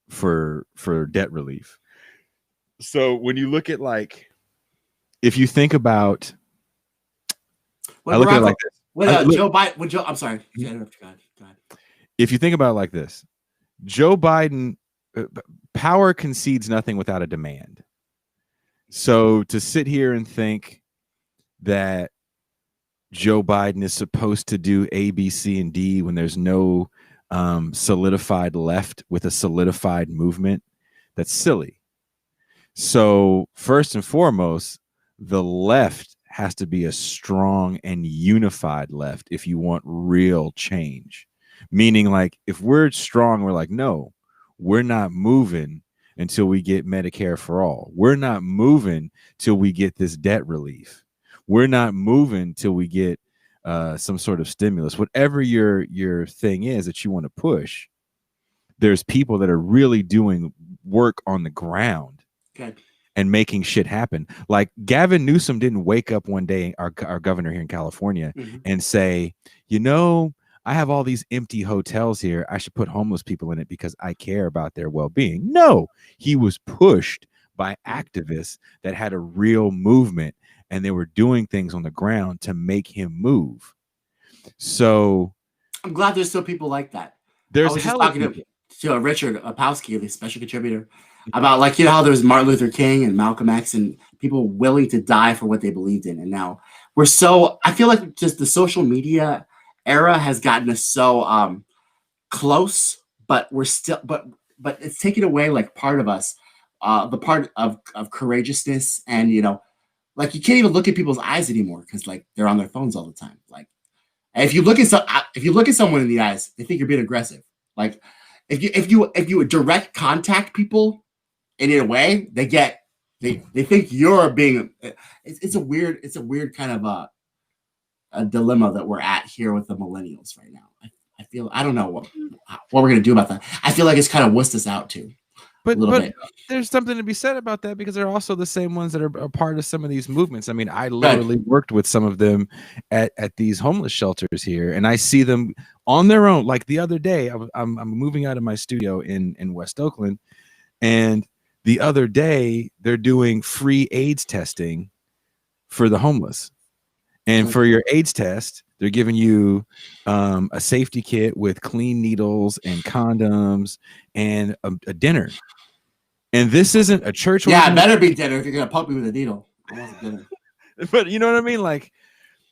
for debt relief. So when you look at, like, if you think about, I look at it like this. Joe Biden, I'm sorry. Go ahead. If you think about it like this, Joe Biden, power concedes nothing without a demand. So to sit here and think that Joe Biden is supposed to do A, B, C, and D when there's no solidified left with a solidified movement, that's silly. So first and foremost, the left has to be a strong and unified left if you want real change. Meaning, like, if we're strong, we're like, no, we're not moving until we get Medicare for all. We're not moving till we get this debt relief. We're not moving till we get some sort of stimulus. Whatever your thing is that you want to push, there's people that are really doing work on the ground. Okay. And making shit happen. Like, Gavin Newsom didn't wake up one day, our governor here in California, and say, you know, I have all these empty hotels here. I should put homeless people in it because I care about their well-being. No, he was pushed by activists that had a real movement, and they were doing things on the ground to make him move. So I'm glad there's still people like that. There's I was just talking to Richard Opowski, the special contributor, about, like, you know how there was Martin Luther King and Malcolm X and people willing to die for what they believed in. And now I feel like just the social media era has gotten us so close, but we're still, but it's taken away, like, part of us, the part of courageousness. And, you know, like, you can't even look at people's eyes anymore because, like, they're on their phones all the time. Like, if you look at someone in the eyes, they think you're being aggressive. Like, if you direct contact people in a way, they think you're being. It's a weird kind of a dilemma that we're at here with the millennials right now. I feel, I don't know what we're gonna do about that. I feel like it's kind of wussed us out too. But there's something to be said about that, because they're also the same ones that are a part of some of these movements. I mean, I literally worked with some of them at these homeless shelters here, and I see them on their own. Like the other day, I'm moving out of my studio in West Oakland, and the other day they're doing free AIDS testing for the homeless. And for your AIDS test, they're giving you a safety kit with clean needles and condoms and a dinner. And this isn't a church. Yeah, it better be dinner if you're gonna pump me with a needle. I want dinner. But you know what I mean? Like,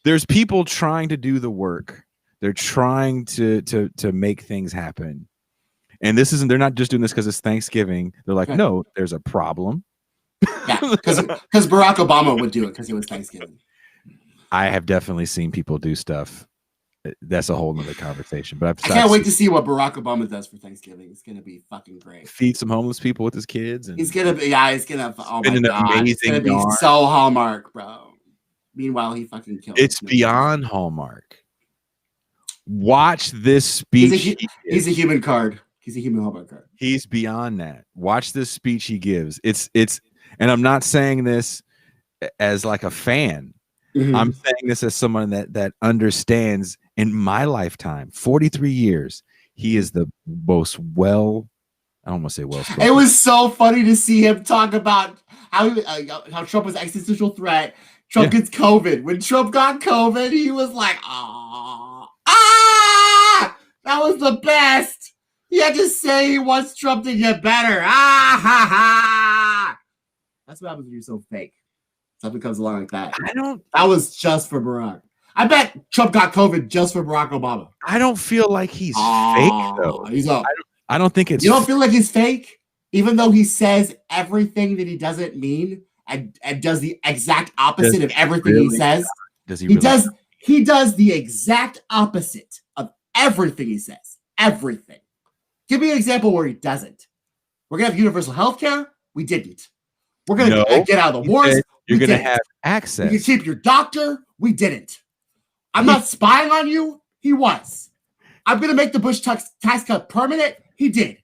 there's people trying to do the work. They're trying to make things happen. And they're not just doing this because it's Thanksgiving. They're like, no, there's a problem. Yeah, because Barack Obama would do it because it was Thanksgiving. I have definitely seen people do stuff. That's a whole nother conversation. But I can't wait to see what Barack Obama does for Thanksgiving. It's gonna be fucking great. Feed some homeless people with his kids, and he's gonna oh my god, it's gonna be so Hallmark, bro. Meanwhile, he fucking killed. It's beyond Hallmark. Watch this speech. He's a human card. He's a human Hallmark card. He's beyond that. Watch this speech he gives. It's, and I'm not saying this as like a fan. I'm saying this as someone that understands. In my lifetime, 43 years, he is the most I don't want to say well-spoken. It was so funny to see him talk about how Trump was an existential threat. Trump gets COVID. When Trump got COVID, he was like, that was the best. He had to say he wants Trump to get better. That's what happens when you're so fake. Something comes along like that. That was just for Barack. I bet Trump got COVID just for Barack Obama. I don't feel like he's fake, though. I don't think it's. You don't feel like he's fake, even though he says everything that he doesn't mean and does the exact opposite of everything he says. Does he? He does the exact opposite of everything he says. Everything. Give me an example where he doesn't. We're gonna have universal health care. We didn't. We're gonna get out of the wars. You're gonna have access. You can keep your doctor. We didn't. I'm not spying on you. He was. I'm going to make the Bush tax cut permanent. He did.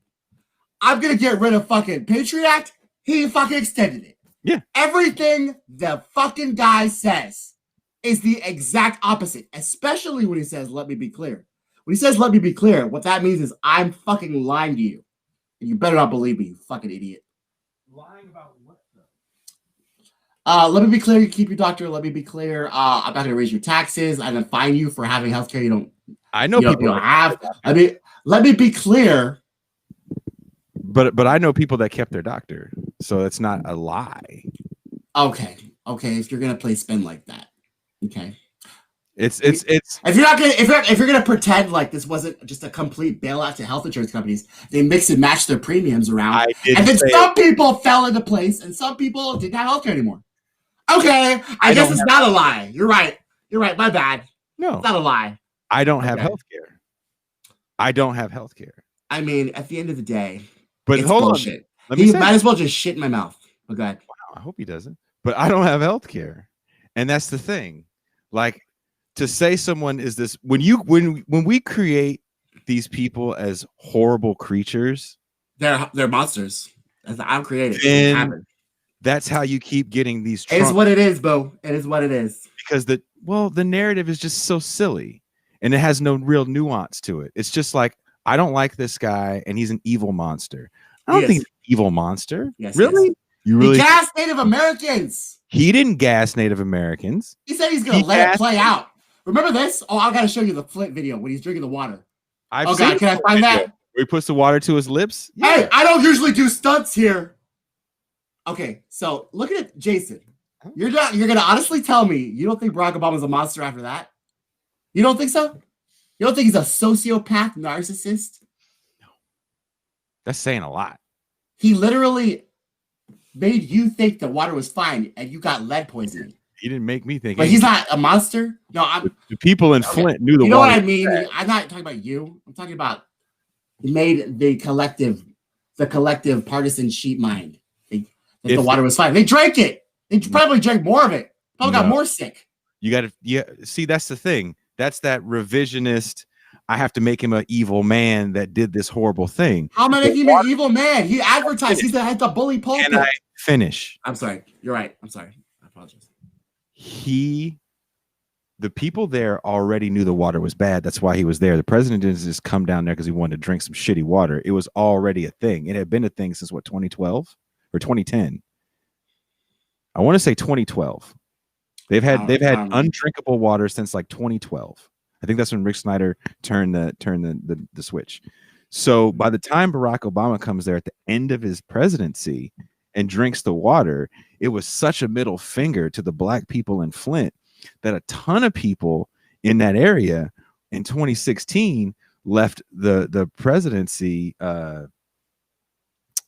I'm going to get rid of fucking Patriot Act. He fucking extended it. Yeah. Everything the fucking guy says is the exact opposite, especially when he says, let me be clear. When he says, let me be clear, what that means is I'm fucking lying to you. And you better not believe me, you fucking idiot. Lying about what, though? Let me be clear, you keep your doctor. Let me be clear. I'm not going to raise your taxes. I'm going to fine you for having healthcare you don't. I know people don't have. I mean, let me be clear. But I know people that kept their doctor, so it's not a lie. Okay. If you're gonna play spin like that, okay. It's if you're gonna pretend like this wasn't just a complete bailout to health insurance companies, they mix and match their premiums around, and then some people fell into place and some people didn't have healthcare anymore. Okay, I guess it's not a lie. You're right. My bad. No, it's not a lie. I don't have healthcare. I don't have healthcare. I mean, at the end of the day, but it's hold bullshit. He might as well just shit in my mouth. Oh, God. Wow, I hope he doesn't. But I don't have healthcare, and that's the thing. Like, to say someone is this when we create these people as horrible creatures, they're monsters. I'm created. And that's how you keep getting these. It is what it is, Bo. It is what it is. Because the narrative is just so silly, and it has no real nuance to it. It's just like, I don't like this guy, and he's an evil monster. I don't think he's an evil monster. Yes, really? Yes. You really? He gassed Native Americans. He didn't gas Native Americans. He said he's gonna let it play out. Remember this? Oh, I gotta show you the Flint video when he's drinking the water. God, can I find that? Where he puts the water to his lips. Yeah. Hey, I don't usually do stunts here. Okay, so look at it, Jason. You're gonna honestly tell me you don't think Barack Obama's a monster after that? You don't think so? You don't think he's a sociopath, narcissist? No. That's saying a lot. He literally made you think the water was fine and you got lead poisoning. He didn't make me think. But he's not a monster. No, the people in Flint knew the water. You know what I mean? I'm not talking about you. I'm talking about he made the collective partisan sheep mind think that the water was fine. They drank it. They probably drank more of it. Probably got more sick. You got to see. That's the thing. That's that revisionist. I have to make him an evil man that did this horrible thing. How am I making him an evil man? He advertised. He's at the bully pulpit. Can I finish? I'm sorry. You're right. I'm sorry. I apologize. The people there already knew the water was bad. That's why he was there. The president didn't just come down there because he wanted to drink some shitty water. It was already a thing. It had been a thing since what, 2012 or 2010? I want to say 2012. They've had undrinkable water since like 2012. I think that's when Rick Snyder turned the switch. So by the time Barack Obama comes there at the end of his presidency and drinks the water, it was such a middle finger to the black people in Flint that a ton of people in that area in 2016 left the presidency. What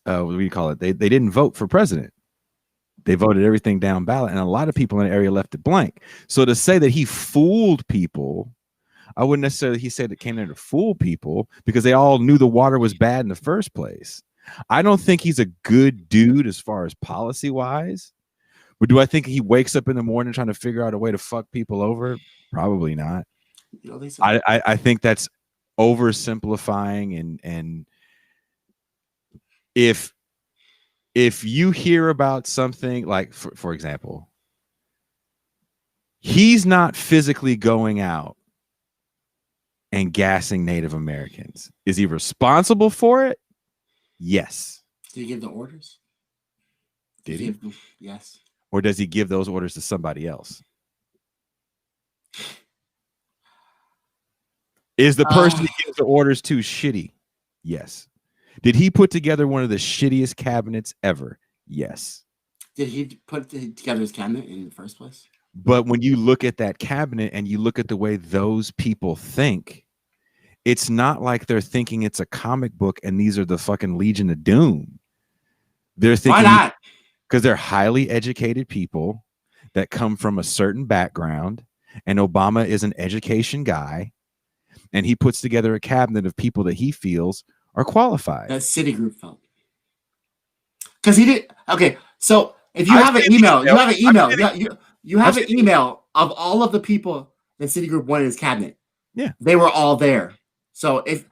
do you call it? They didn't vote for president. They voted everything down ballot, and a lot of people in the area left it blank. So to say that he fooled people, I wouldn't necessarily say that came there to fool people, because they all knew the water was bad in the first place. I don't think he's a good dude as far as policy wise, but do I think he wakes up in the morning trying to figure out a way to fuck people over? Probably not. I think that's oversimplifying, and if you hear about something like, for example, he's not physically going out and gassing Native Americans. Is he responsible for it? Yes. Did he give the orders? Did he? Yes. Or does he give those orders to somebody else? Is the person he gives the orders to shitty? Yes. Did he put together one of the shittiest cabinets ever? Yes. Did he put together his cabinet in the first place? But when you look at that cabinet and you look at the way those people think, it's not like they're thinking it's a comic book and these are the fucking Legion of Doom. They're thinking, why not? Because they're highly educated people that come from a certain background, and Obama is an education guy, and he puts together a cabinet of people that he feels are qualified. That Citigroup felt. Because he did. Okay, so if you have an email, you have an email of all of the people that Citigroup wanted in his cabinet. Yeah, they were all there. So if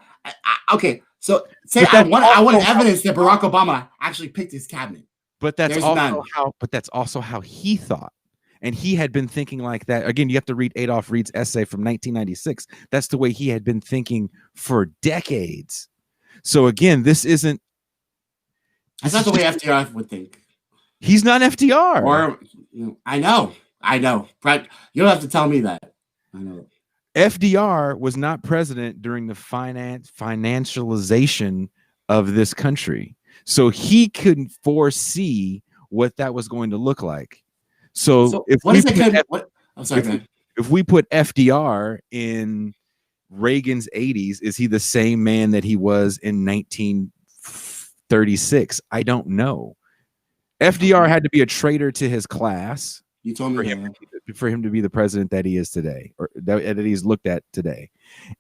okay, So say I want evidence that Barack Obama actually picked his cabinet. But that's also how he thought. And he had been thinking like that. Again, you have to read Adolph Reed's essay from 1996. That's the way he had been thinking for decades. So again, this isn't. That's not the way FDR would think. He's not FDR. Or I know. But you don't have to tell me that. I know. FDR was not president during the financialization of this country. So he couldn't foresee what that was going to look like. So if we put FDR in Reagan's 80s, is he the same man that he was in 1936? I don't know. FDR had to be a traitor to his class. You told me for him to be the president that he is today, or that he's looked at today.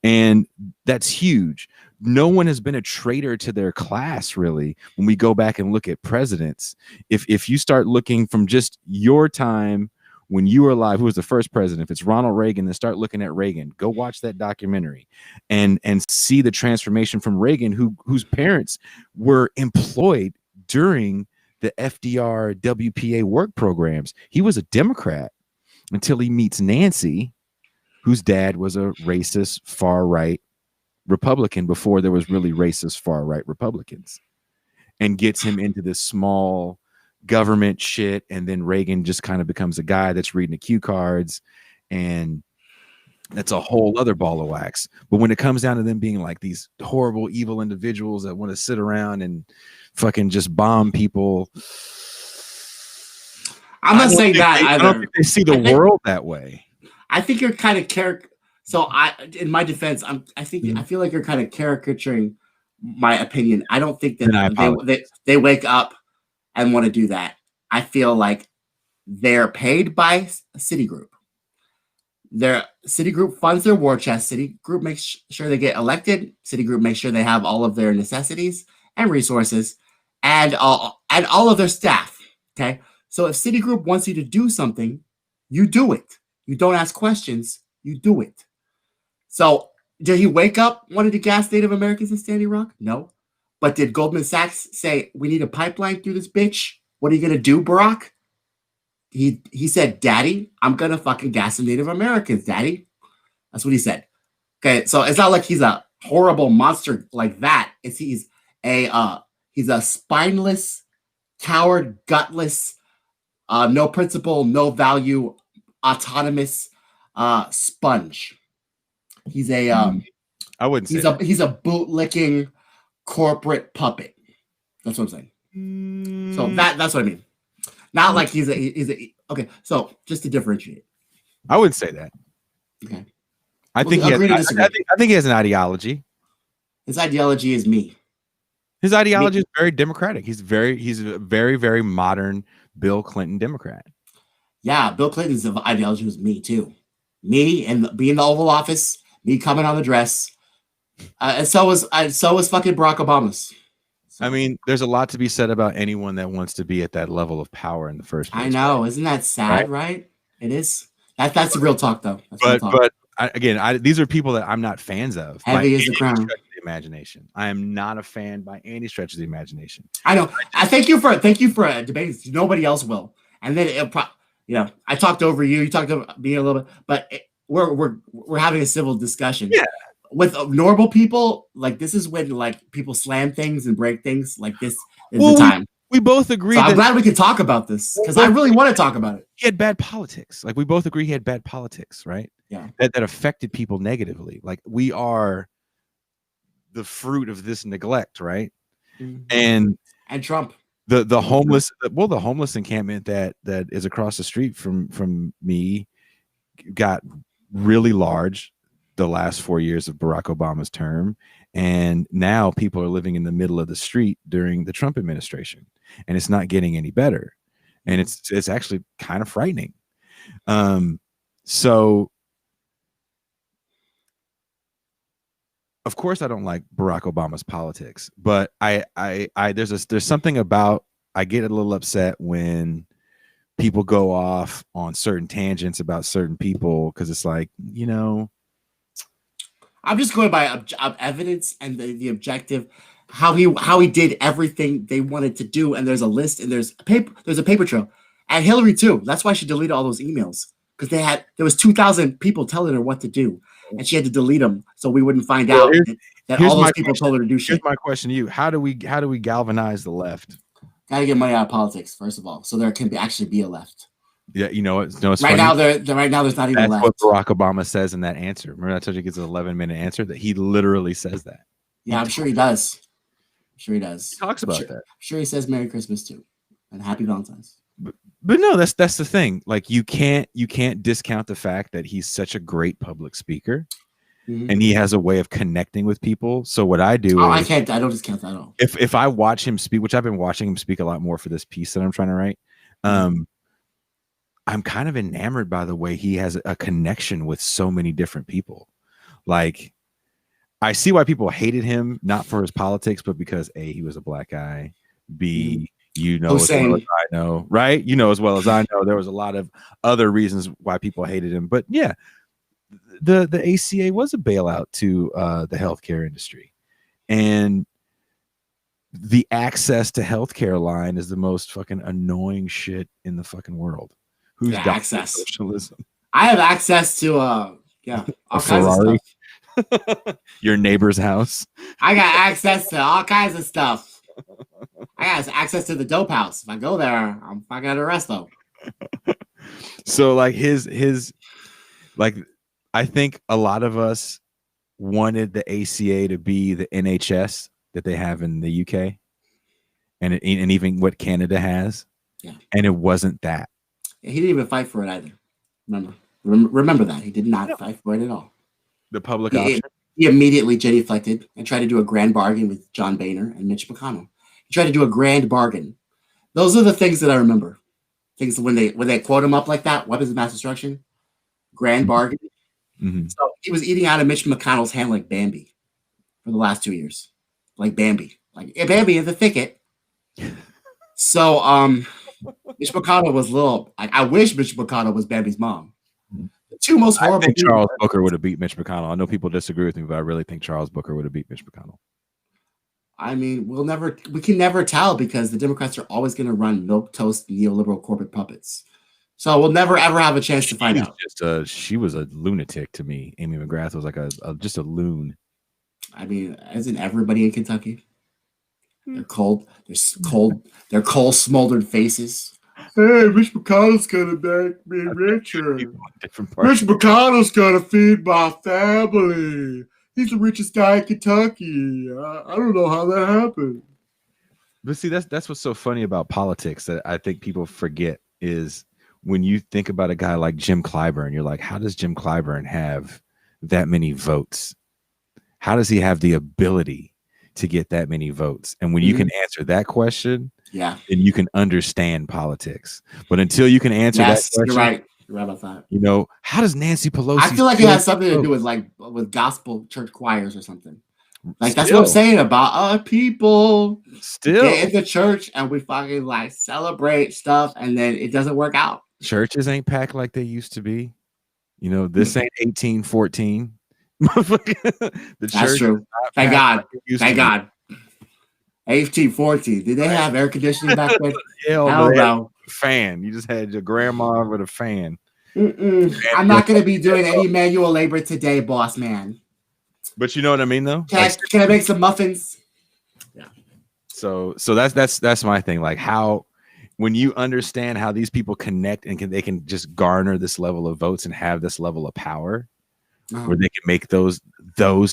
And that's huge. No one has been a traitor to their class, really, when we go back and look at presidents. If you start looking from just your time when you were alive, who was the first president? If it's Ronald Reagan, then start looking at Reagan. Go watch that documentary and see the transformation from Reagan, whose parents were employed during the FDR WPA work programs. He was a Democrat until he meets Nancy, whose dad was a racist far-right Republican before there was really racist far-right Republicans, and gets him into this small government shit. And then Reagan just kind of becomes a guy that's reading the cue cards, and that's a whole other ball of wax. But when it comes down to them being like these horrible, evil individuals that want to sit around and fucking just bomb people, I'm not saying that either. I don't think they see the world that way. I think you're kind of So in my defense, I feel like you're kind of caricaturing my opinion. I don't think that they wake up and want to do that. I feel like they're paid by Citigroup. Their Citigroup funds their war chest. Citigroup makes sure they get elected. Citigroup makes sure they have all of their necessities and resources and all of their staff. Okay. So if Citigroup wants you to do something, you do it. You don't ask questions. You do it. So did he wake up, wanted to gas Native Americans in Standing Rock? No. But did Goldman Sachs say, we need a pipeline through this bitch? What are you going to do, Barack? He said, Daddy, I'm going to fucking gas the Native Americans, Daddy. That's what he said. Okay, so it's not like he's a horrible monster like that. He's a spineless, coward, gutless, no principle, no value, autonomous sponge. He's a I wouldn't say he's a bootlicking corporate puppet. That's what I'm saying. So that's what I mean. Not like he's a okay. So just to differentiate, I wouldn't say that. Okay, I think he has an ideology. His ideology is me. His ideology is very democratic. He's a very, very modern Bill Clinton Democrat. Yeah, Bill Clinton's ideology was me too. Me and being in the Oval Office, me coming on the dress, and so was fucking Barack Obama's. I mean, there's a lot to be said about anyone that wants to be at that level of power in the first place. I know, isn't that sad? Right? It is. That's the real talk, though. These are people that I'm not fans of. Heavy is the crown. Imagination. I am not a fan by any stretch of the imagination. I know. I thank you for debating. Nobody else will. And then I talked over you. You talked over me a little bit, but we're having a civil discussion. Yeah. With normal people, like this is when like people slam things and break things. Like this is the time. We both agree. So I'm glad we can talk about this because I really want to talk about it. He had bad politics. Like we both agree he had bad politics, right? Yeah. That affected people negatively. Like we are the fruit of this neglect, right? Mm-hmm. And Trump. The homeless encampment that is across the street from me got really large the last 4 years of Barack Obama's term, and now people are living in the middle of the street during the Trump administration, and it's not getting any better, and it's actually kind of frightening. So of course I don't like Barack Obama's politics, but there's something about, I get a little upset when people go off on certain tangents about certain people, because it's like, I'm just going by evidence and the objective, how he did everything they wanted to do. And there's a list and there's a paper trail. And Hillary too. That's why she deleted all those emails, because there was 2,000 people telling her what to do, and she had to delete them so we wouldn't find out that all those people told her to do shit. Here's my question to you: How do we galvanize the left? Gotta get money out of politics first of all, so there can actually be a left. Yeah, you know it's right funny? Now there's not even left. That's what Barack Obama says in that answer. Remember I told you he gets an 11-minute answer that he literally says that. Yeah, I'm sure he does. He talks about that. I'm sure he says Merry Christmas too, and Happy Valentine's. But no, that's the thing. Like you can't discount the fact that he's such a great public speaker, and he has a way of connecting with people. So what I do, I don't discount that at all. If I watch him speak, which I've been watching him speak a lot more for this piece that I'm trying to write, I'm kind of enamored by the way he has a connection with so many different people. Like, I see why people hated him, not for his politics, but because A, he was a black guy, B, you know as well as I know, right? You know as well as I know, there was a lot of other reasons why people hated him. But yeah, the ACA was a bailout to the healthcare industry. And the access to healthcare line is the most fucking annoying shit in the fucking world. Who's got access? Socialism. I have access to all kinds of stuff. Your neighbor's house. I got access to all kinds of stuff. I got access to the dope house. If I go there, I'm fucking at arrest though. So like his like I think a lot of us wanted the ACA to be the NHS that they have in the UK and even what Canada has. Yeah. And it wasn't that. He didn't even fight for it either. Remember that. He did not fight for it at all. The public option. He immediately genuflected and tried to do a grand bargain with John Boehner and Mitch McConnell. He tried to do a grand bargain. Those are the things that I remember. Things when they quote him up like that, weapons of mass destruction, grand bargain. So he was eating out of Mitch McConnell's hand like Bambi for the last 2 years. Like Bambi. Like Bambi in the thicket. So Mitch McConnell was little. I wish Mitch McConnell was Bambi's mom. The two most horrible. I think Charles Booker would have beat Mitch McConnell. I know people disagree with me, but I really think Charles Booker would have beat Mitch McConnell. I mean, we can never tell because the Democrats are always going to run milquetoast neoliberal corporate puppets. So we'll never ever have a chance to find out. She was a lunatic to me. Amy McGrath was like just a loon. I mean, isn't everybody in Kentucky? They're cold. They're cold, smoldered faces. Hey, Mitch McConnell's gonna make me richer. Mitch McConnell's gonna feed my family. He's the richest guy in Kentucky. I don't know how that happened. But see, that's what's so funny about politics that I think people forget is when you think about a guy like Jim Clyburn, you're like, how does Jim Clyburn have that many votes? How does he have the ability to get that many votes? And when you can answer that question, then you can understand politics. But until you can answer that question, you're right. You're right about that. You know, how does Nancy Pelosi? I feel like it has something to do with gospel church choirs or something. Like that's what I'm saying about our people. Still get in the church and we fucking like celebrate stuff, and then it doesn't work out. Churches ain't packed like they used to be. You know, this ain't 1814. That's true. Thank God. Thank God. 1814. Did they have air conditioning back then? Hell no. Fan. You just had your grandma with a fan. I'm not going to be doing any manual labor today, boss man. But you know what I mean, though. Can I make some muffins? Yeah. So that's my thing. Like how, when you understand how these people connect and they can just garner this level of votes and have this level of power, where they can make those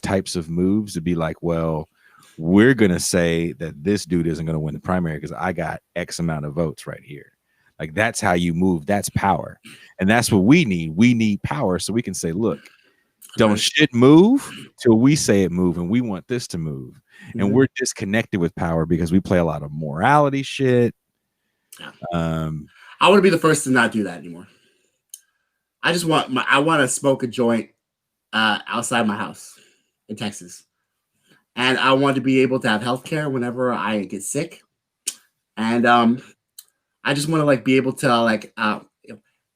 types of moves to be like, well, we're gonna say that this dude isn't gonna win the primary because I got X amount of votes right here. Like that's how you move. That's power, and that's what we need. We need power so we can say, look, don't shit move till we say it move, and we want this to move. And we're disconnected with power because we play a lot of morality shit. I want to be the first to not do that anymore. I want to smoke a joint outside my house in Texas. And I want to be able to have healthcare whenever I get sick. And I just want to like be able to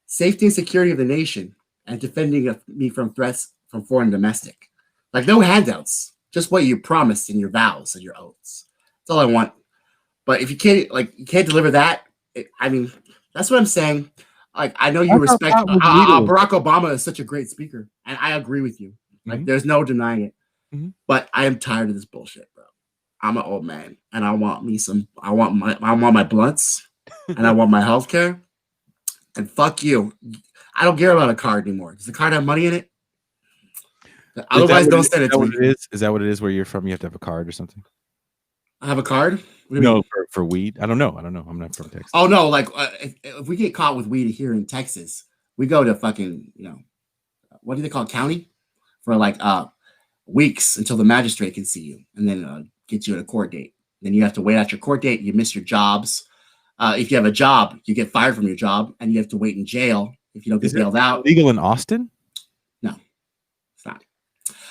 safety and security of the nation and defending me from threats from foreign and domestic. Like no handouts, just what you promised in your vows and your oaths. That's all I want. But if you can't deliver that, I mean, that's what I'm saying. Like I know you respect Barack Obama is such a great speaker, and I agree with you. Like there's no denying it. But I am tired of this bullshit, bro. I'm an old man, and I want my blunts, and I want my health care. And fuck you. I don't care about a card anymore. Does the card have money in it? Otherwise, don't send it to me. Is that what it is where you're from? You have to have a card or something? I have a card? No, for weed. I don't know. I'm not from Texas. Oh no, like if we get caught with weed here in Texas, we go to fucking, what do they call it, county? For like weeks until the magistrate can see you and then get you at a court date. Then you have to wait out your court date. You miss your jobs. If you have a job, you get fired from your job and you have to wait in jail if you don't get bailed out. Legal in Austin? No, it's not.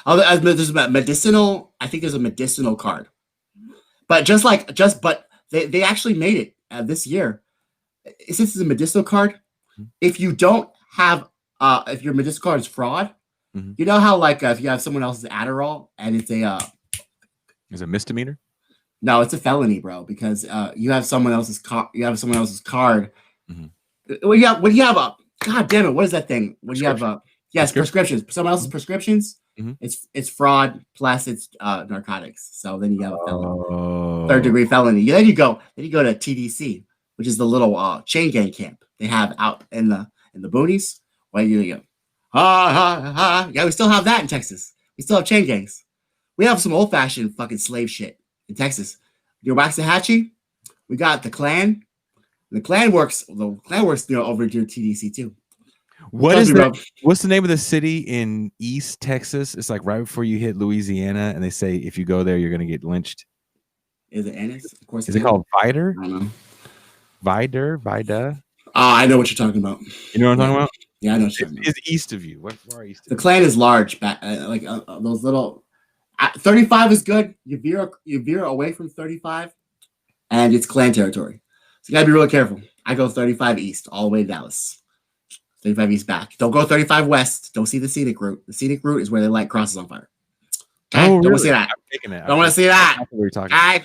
Oh, there's a medicinal. I think there's a medicinal card, but but they actually made it this year. Since it's a medicinal card, if you don't have if your medicinal card is fraud, you know how like if you have someone else's Adderall and it's a is it a misdemeanor? No, it's a felony, bro, because you have someone else's card. When you have a God damn it, what is that thing? When you have prescriptions. Someone else's prescriptions. It's fraud plus it's narcotics. So then you have a felony, third-degree felony. Then you go to TDC, which is the little chain gang camp they have out in the boonies. Where you go, yeah, we still have that in Texas. We still have chain gangs. We have some old-fashioned fucking slave shit in Texas. Your Waxahachie, we got the Klan. The Klan works. The Klan works, over near TDC too. What's the name of the city in East Texas? It's like right before you hit Louisiana, and they say if you go there, you're gonna get lynched. Is it Ennis? Of course. Is it called Vider? I don't know. Vida. I know what you're talking about. You know what I'm talking about? Yeah, I know what you're talking about. It's east of you. What far east? The Klan is large. Those little. 35 is good. You veer away from 35, and it's Klan territory. So you gotta be really careful. I go 35 east all the way to Dallas. 35 east back. Don't go 35 west. Don't see the scenic route. The scenic route is where they light crosses on fire. Okay? Don't want to see that. Don't want to see that. That's what we're talking about.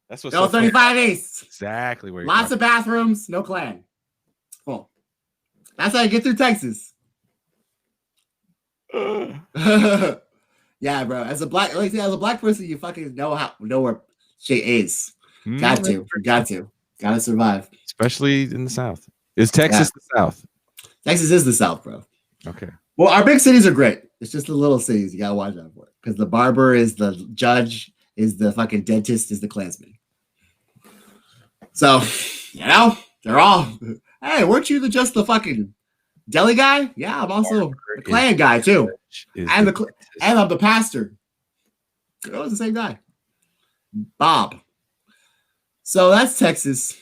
That's what's go 35 east. Exactly where. Lots of bathrooms. No Klan. Cool. That's how you get through Texas. Yeah, bro. As a black person, you fucking know where shit is. Got to survive. Especially in the South. Is Texas the South? Texas is the South, bro. Okay. Well, our big cities are great. It's just the little cities you gotta watch out for. Because the barber is the judge, is the fucking dentist, is the Klansman. So, they're all. Hey, weren't you just the fucking deli guy? Yeah, I'm also the Klan guy too. And I'm the pastor. It was the same guy. Bob. So that's Texas.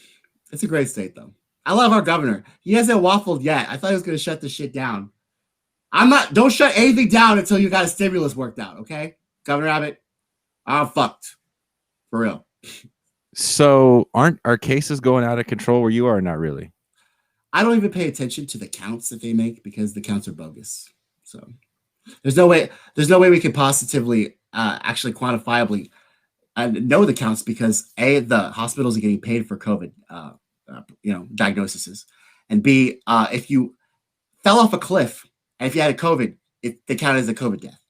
It's a great state, though. I love our governor. He hasn't waffled yet. I thought he was going to shut this shit down. Don't shut anything down until you got a stimulus worked out, okay? Governor Abbott, I'm fucked. For real. So aren't our cases going out of control where you are? Not really. I don't even pay attention to the counts that they make because the counts are bogus. So there's no way we can positively, actually quantifiably know the counts because A, the hospitals are getting paid for COVID, diagnoses, and B, if you fell off a cliff and if you had a COVID, they count as a COVID death.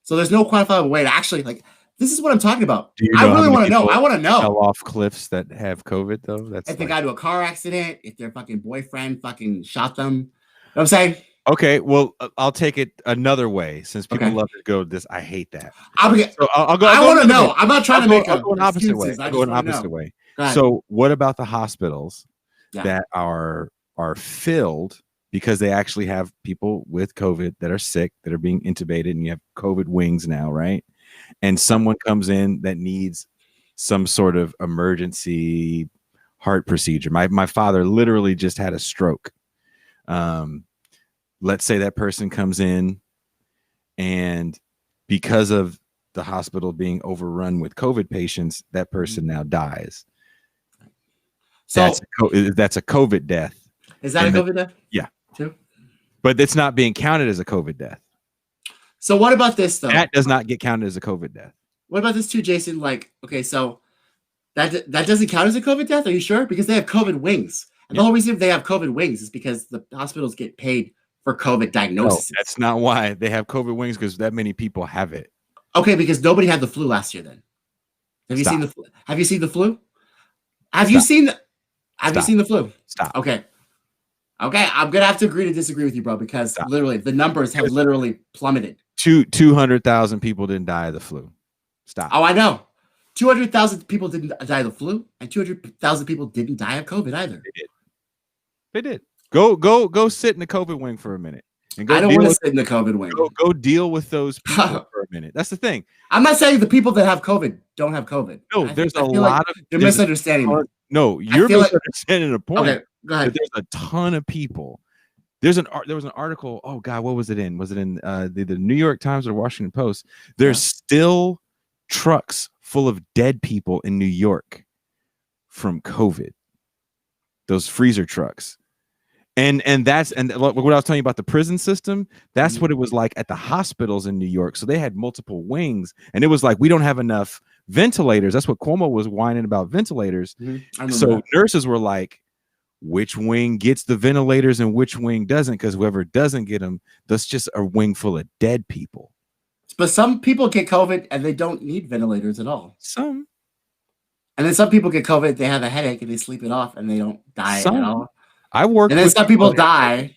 So there's no quantifiable way to actually this is what I'm talking about. I really want to know. I want to know. Fell off cliffs that have COVID though. That's if they got into a car accident, if their fucking boyfriend fucking shot them. You know what I'm saying? Okay, well, I'll take it another way since people love to go this. I hate that. I'll go. I want to know. I'm not trying to make an opposite way. I'll go an opposite way. So, what about the hospitals that are filled because they actually have people with COVID that are sick that are being intubated, and you have COVID wings now, right? And someone comes in that needs some sort of emergency heart procedure. My father literally just had a stroke. Let's say that person comes in and because of the hospital being overrun with COVID patients, that person now dies. So that's a COVID death. Is that a COVID death? Yeah. Too? But it's not being counted as a COVID death. So what about this though? That does not get counted as a COVID death. What about this too, Jason? Like, okay, so that doesn't count as a COVID death. Are you sure? Because they have COVID wings, and the whole reason they have COVID wings is because the hospitals get paid for COVID diagnosis. No, that's not why they have COVID wings, because that many people have it. Okay, because nobody had the flu last year. Then have you seen the flu? Have you seen the flu? Have you seen the flu? Stop. Okay, I'm gonna have to agree to disagree with you, bro, because literally the numbers have literally plummeted. 200,000 people didn't die of the flu. Stop. Oh, I know. 200,000 people didn't die of the flu, and 200,000 people didn't die of COVID either. They did. Go sit in the COVID wing for a minute. And I don't want to sit in the COVID wing. Go deal with those people for a minute. That's the thing. I'm not saying the people that have COVID don't have COVID. No, there's a lot of you're misunderstanding. No, you're misunderstanding the point. Okay, go ahead. There's a ton of people. There was an article. Oh God, what was it in? Was it in the New York Times or the Washington Post? There's still trucks full of dead people in New York from COVID. Those freezer trucks. And what I was telling you about the prison system, that's what it was like at the hospitals in New York. So they had multiple wings, and it was like, we don't have enough ventilators. That's what Cuomo was whining about, ventilators. So nurses were like, which wing gets the ventilators and which wing doesn't? Because whoever doesn't get them, that's just a wing full of dead people. But some people get COVID and they don't need ventilators at all. Some. And then some people get COVID, they have a headache and they sleep it off and they don't die at all. I work, and then some people die.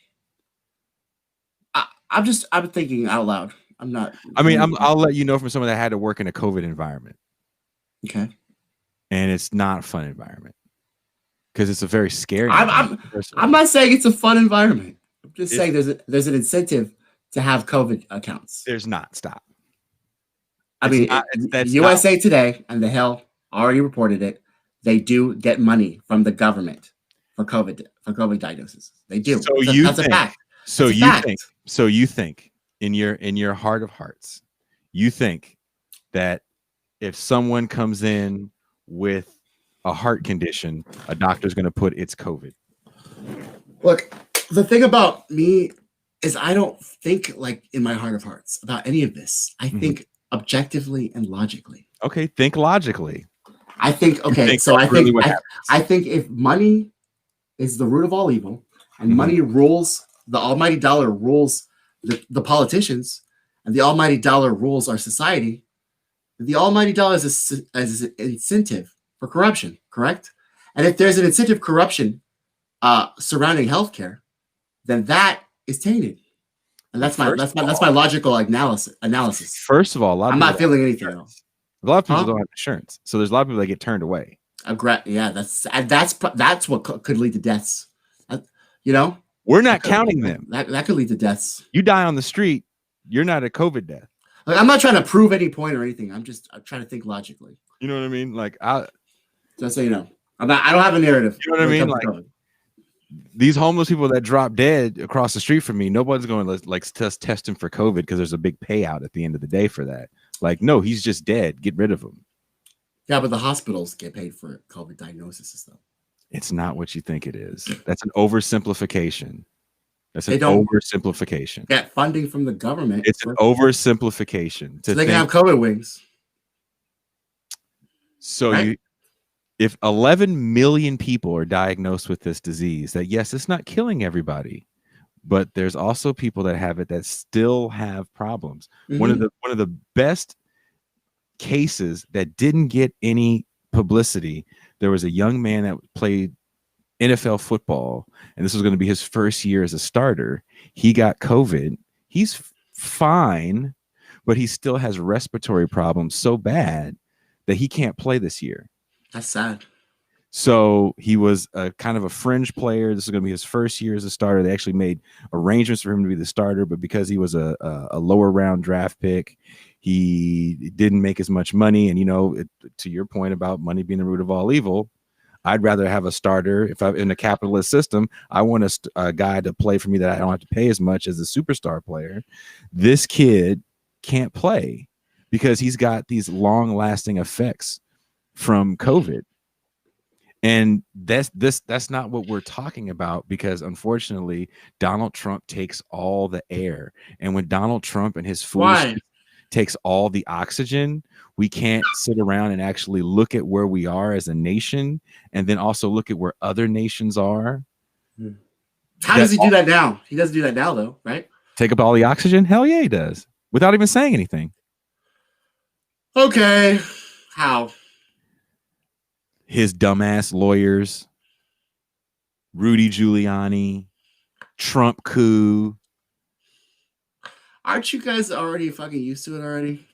I'm thinking out loud. I'm not. I mean, I'll let you know from someone that had to work in a COVID environment. Okay. And it's not a fun environment because it's a very scary. I'm not saying it's a fun environment. I'm just saying there's an incentive to have COVID accounts. There's not. Stop. I mean, USA Today and The Hill already reported it. They do get money from the government for COVID diagnosis. They do. So that's a fact. So you think in your heart of hearts, you think that if someone comes in with a heart condition, a doctor's going to put it's COVID? Look, the thing about me is I don't think like in my heart of hearts about any of this. I think objectively and logically. Okay, think logically. I think I think if money is the root of all evil, and money rules, the almighty dollar rules the politicians, and the almighty dollar rules our society, the almighty dollar is an incentive for corruption, correct? And if there's an incentive corruption surrounding healthcare, then that is tainted. And that's my logical analysis. First of all, I'm not feeling anything else. A lot of people don't have insurance, so there's a lot of people that get turned away. Yeah, that's what could lead to deaths. We're not counting them. That could lead to deaths. You die on the street, you're not a COVID death. Like, I'm not trying to prove any point or anything. I'm trying to think logically. You know what I mean? Like, just so you know, I don't have a narrative. You know what I mean? Like, these homeless people that drop dead across the street from me, nobody's going to like test him for COVID because there's a big payout at the end of the day for that. Like, no, he's just dead. Get rid of him. Yeah, but the hospitals get paid for COVID diagnoses, though. It's not what you think it is. That's an oversimplification. That's an oversimplification. Get funding from the government. It's an oversimplification. So they can have COVID wings. So right? If 11 million people are diagnosed with this disease, that yes, it's not killing everybody, but there's also people that have it that still have problems. One of the best cases that didn't get any publicity, there was a young man that played NFL football, and this was going to be his first year as a starter. He got COVID. He's fine, but he still has respiratory problems so bad that he can't play this year. That's sad. So he was a kind of a fringe player. This is going to be his first year as a starter. They actually made arrangements for him to be the starter, but because he was a lower round draft pick, he didn't make as much money. And, to your point about money being the root of all evil, I'd rather have a starter. If I'm in a capitalist system, I want a guy to play for me that I don't have to pay as much as a superstar player. This kid can't play because he's got these long lasting effects from COVID. And that's not what we're talking about, because unfortunately Donald Trump takes all the air, and when Donald Trump and his foolishness takes all the oxygen, we can't sit around and actually look at where we are as a nation, and then also look at where other nations are. How does he do that now? He doesn't do that now, though, right? Take up all the oxygen? Hell yeah, he does, without even saying anything. Okay, how? His dumbass lawyers, Rudy Giuliani, Trump coup. Aren't you guys already fucking used to it already?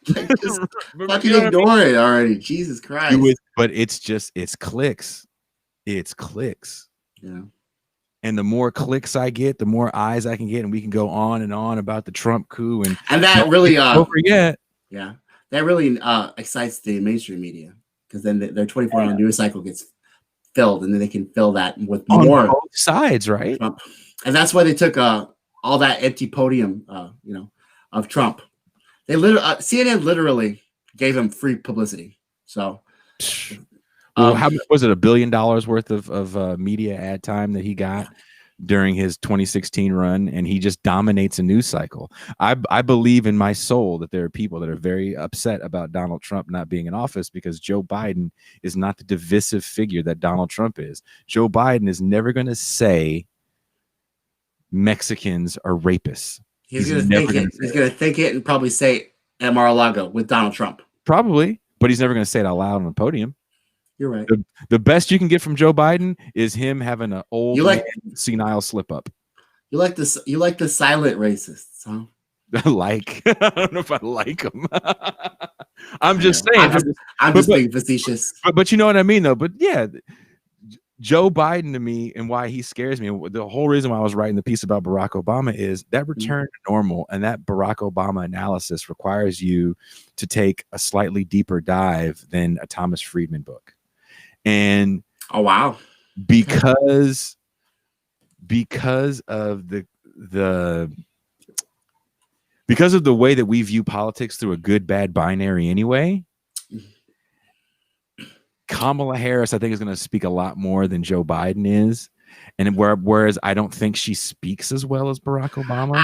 Like, just fucking ignore it already. Jesus Christ. But it's clicks. It's clicks. Yeah. And the more clicks I get, the more eyes I can get, and we can go on and on about the Trump coup. And that really don't forget. Yeah. That really excites the mainstream media, because then their 24-hour news cycle gets filled, and then they can fill that with on more both sides, right? Trump. And that's why they took all that empty podium, of Trump. They CNN literally gave him free publicity. So, well, how much was it? $1 billion worth of media ad time that he got during his 2016 run, and he just dominates a news cycle. I believe in my soul that there are people that are very upset about Donald Trump not being in office, because Joe Biden is not the divisive figure that Donald Trump is. Joe Biden is never going to say Mexicans are rapists. He's going to think it. He's going to think it and probably say Mar-a-Lago with Donald Trump. Probably, but he's never going to say it out loud on the podium. You're right. The best you can get from Joe Biden is him having an old senile slip up. You like this? You like the silent racists, huh? I don't know if I like him. I'm just saying. I'm just being facetious. But you know what I mean, though. But yeah, Joe Biden to me, and why he scares me, the whole reason why I was writing the piece about Barack Obama is that return to normal, and that Barack Obama analysis requires you to take a slightly deeper dive than a Thomas Friedman book. And oh wow, because of the way that we view politics through a good bad binary anyway, Kamala Harris I think is going to speak a lot more than Joe Biden is, and whereas I don't think she speaks as well as Barack Obama.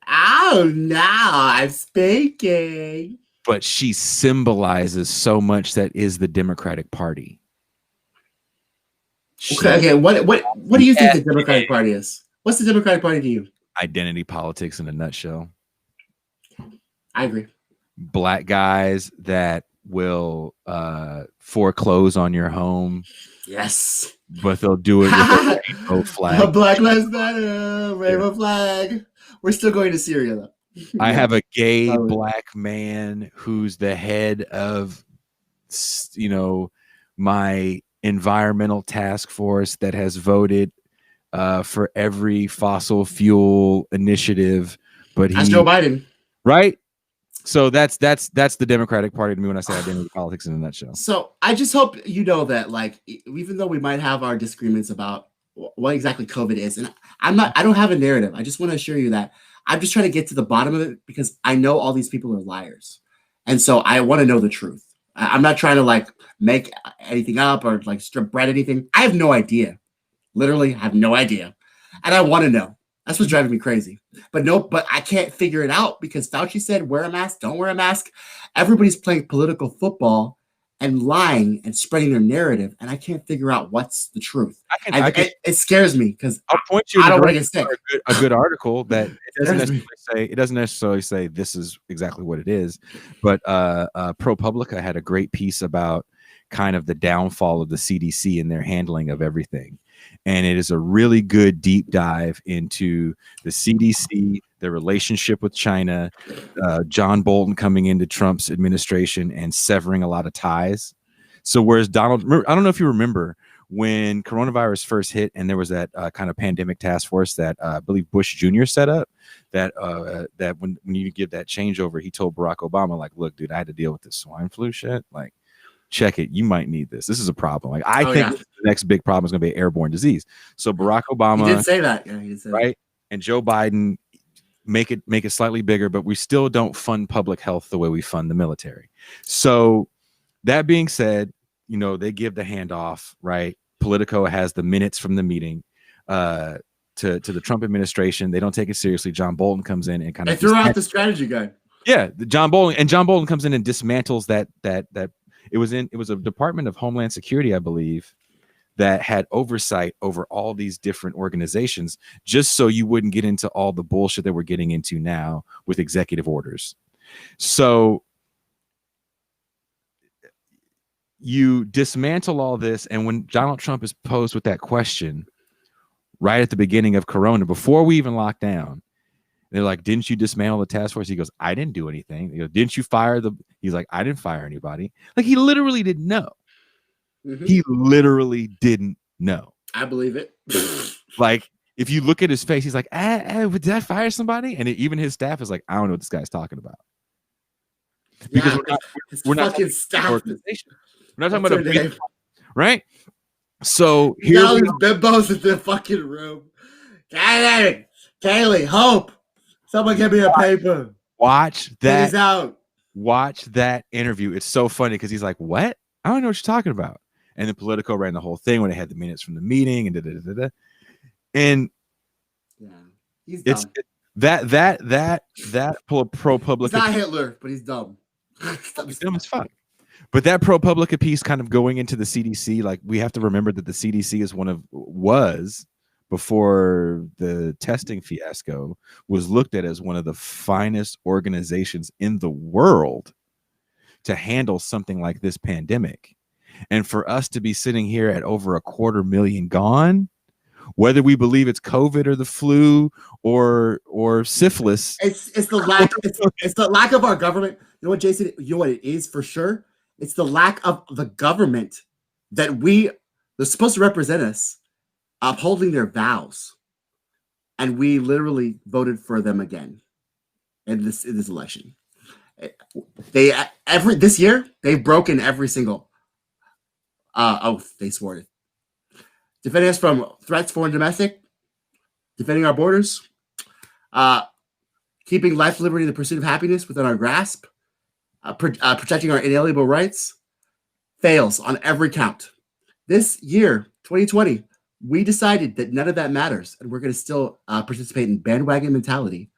Oh no, I'm speaking. But she symbolizes so much that is the Democratic Party. Okay. What do you think the Democratic Party is? What's the Democratic Party to you? Identity politics in a nutshell. I agree. Black guys that will foreclose on your home. Yes. But they'll do it with a rainbow flag. Black Lives Matter, rainbow flag. We're still going to Syria, though. I have a gay black man who's the head of, my environmental task force that has voted for every fossil fuel initiative. But that's Joe Biden, right? So that's the Democratic Party to me when I say identity politics in a nutshell. So I just hope you know that, like, even though we might have our disagreements about what exactly COVID is, and I don't have a narrative. I just want to assure you that I'm just trying to get to the bottom of it, because I know all these people are liars. And so I want to know the truth. I'm not trying to like make anything up or like strip bread anything. I have no idea. Literally, I have no idea. And I want to know. That's what's driving me crazy. But I can't figure it out, because Fauci said, wear a mask, don't wear a mask. Everybody's playing political football and lying and spreading their narrative, and I can't figure out what's the truth. It scares me, because I'll point you I don't want to get sick. A good article that it doesn't necessarily say this is exactly what it is, but ProPublica had a great piece about kind of the downfall of the CDC and their handling of everything. And it is a really good deep dive into the CDC, their relationship with China, John Bolton coming into Trump's administration and severing a lot of ties. So whereas I don't know if you remember when coronavirus first hit and there was that kind of pandemic task force that I believe Bush Jr. set up, that when you give that changeover, he told Barack Obama, like, look, dude, I had to deal with this swine flu shit. Like, check it. You might need this. This is a problem. Like, I think the next big problem is going to be airborne disease. So Barack Obama, he did say that. Yeah, he did say right? That. And Joe Biden make it slightly bigger, but we still don't fund public health the way we fund the military. So that being said, you know, they give the handoff, right? Politico has the minutes from the meeting to the Trump administration. They don't take it seriously. John Bolton comes in and kind of threw out the strategy guide. Yeah, John Bolton comes in and dismantles that it was a Department of Homeland Security, I believe, that had oversight over all these different organizations, just so you wouldn't get into all the bullshit that we're getting into now with executive orders. So you dismantle all this, and when Donald Trump is posed with that question right at the beginning of Corona, before we even locked down, they're like, "Didn't you dismantle the task force?" He goes, "I didn't do anything." They go, "Didn't you fire the?" He's like, "I didn't fire anybody." Like, he literally didn't know. Mm-hmm. He literally didn't know. I believe it. Like, if you look at his face, he's like, did I fire somebody? And even his staff is like, I don't know what this guy's talking about. Because we're not talking about organization. We're not talking about a right? So here all these bimbos in the fucking room. Kaylee, Hope, someone give me a paper. Watch that. He's out. Watch that interview. It's so funny because he's like, what? I don't know what you're talking about. And then Politico ran the whole thing when they had the minutes from the meeting and da-da-da-da-da. And yeah, he's dumb. That ProPublica. He's not Hitler, but he's dumb. He's dumb as fuck. But that ProPublica piece kind of going into the CDC, like, we have to remember that the CDC was before the testing fiasco, was looked at as one of the finest organizations in the world to handle something like this pandemic. And for us to be sitting here at over 250,000 gone, whether we believe it's COVID or the flu or syphilis, it's the lack it's the lack of our government. You know what, Jason? You know what it is for sure? It's the lack of the government that they're supposed to represent us, upholding their vows, and we literally voted for them again in this election. This year they've broken every single oath they swore to. Defending us from threats, foreign and domestic, defending our borders, keeping life, liberty, and the pursuit of happiness within our grasp, protecting our inalienable rights, fails on every count. This year, 2020, we decided that none of that matters, and we're going to still participate in bandwagon mentality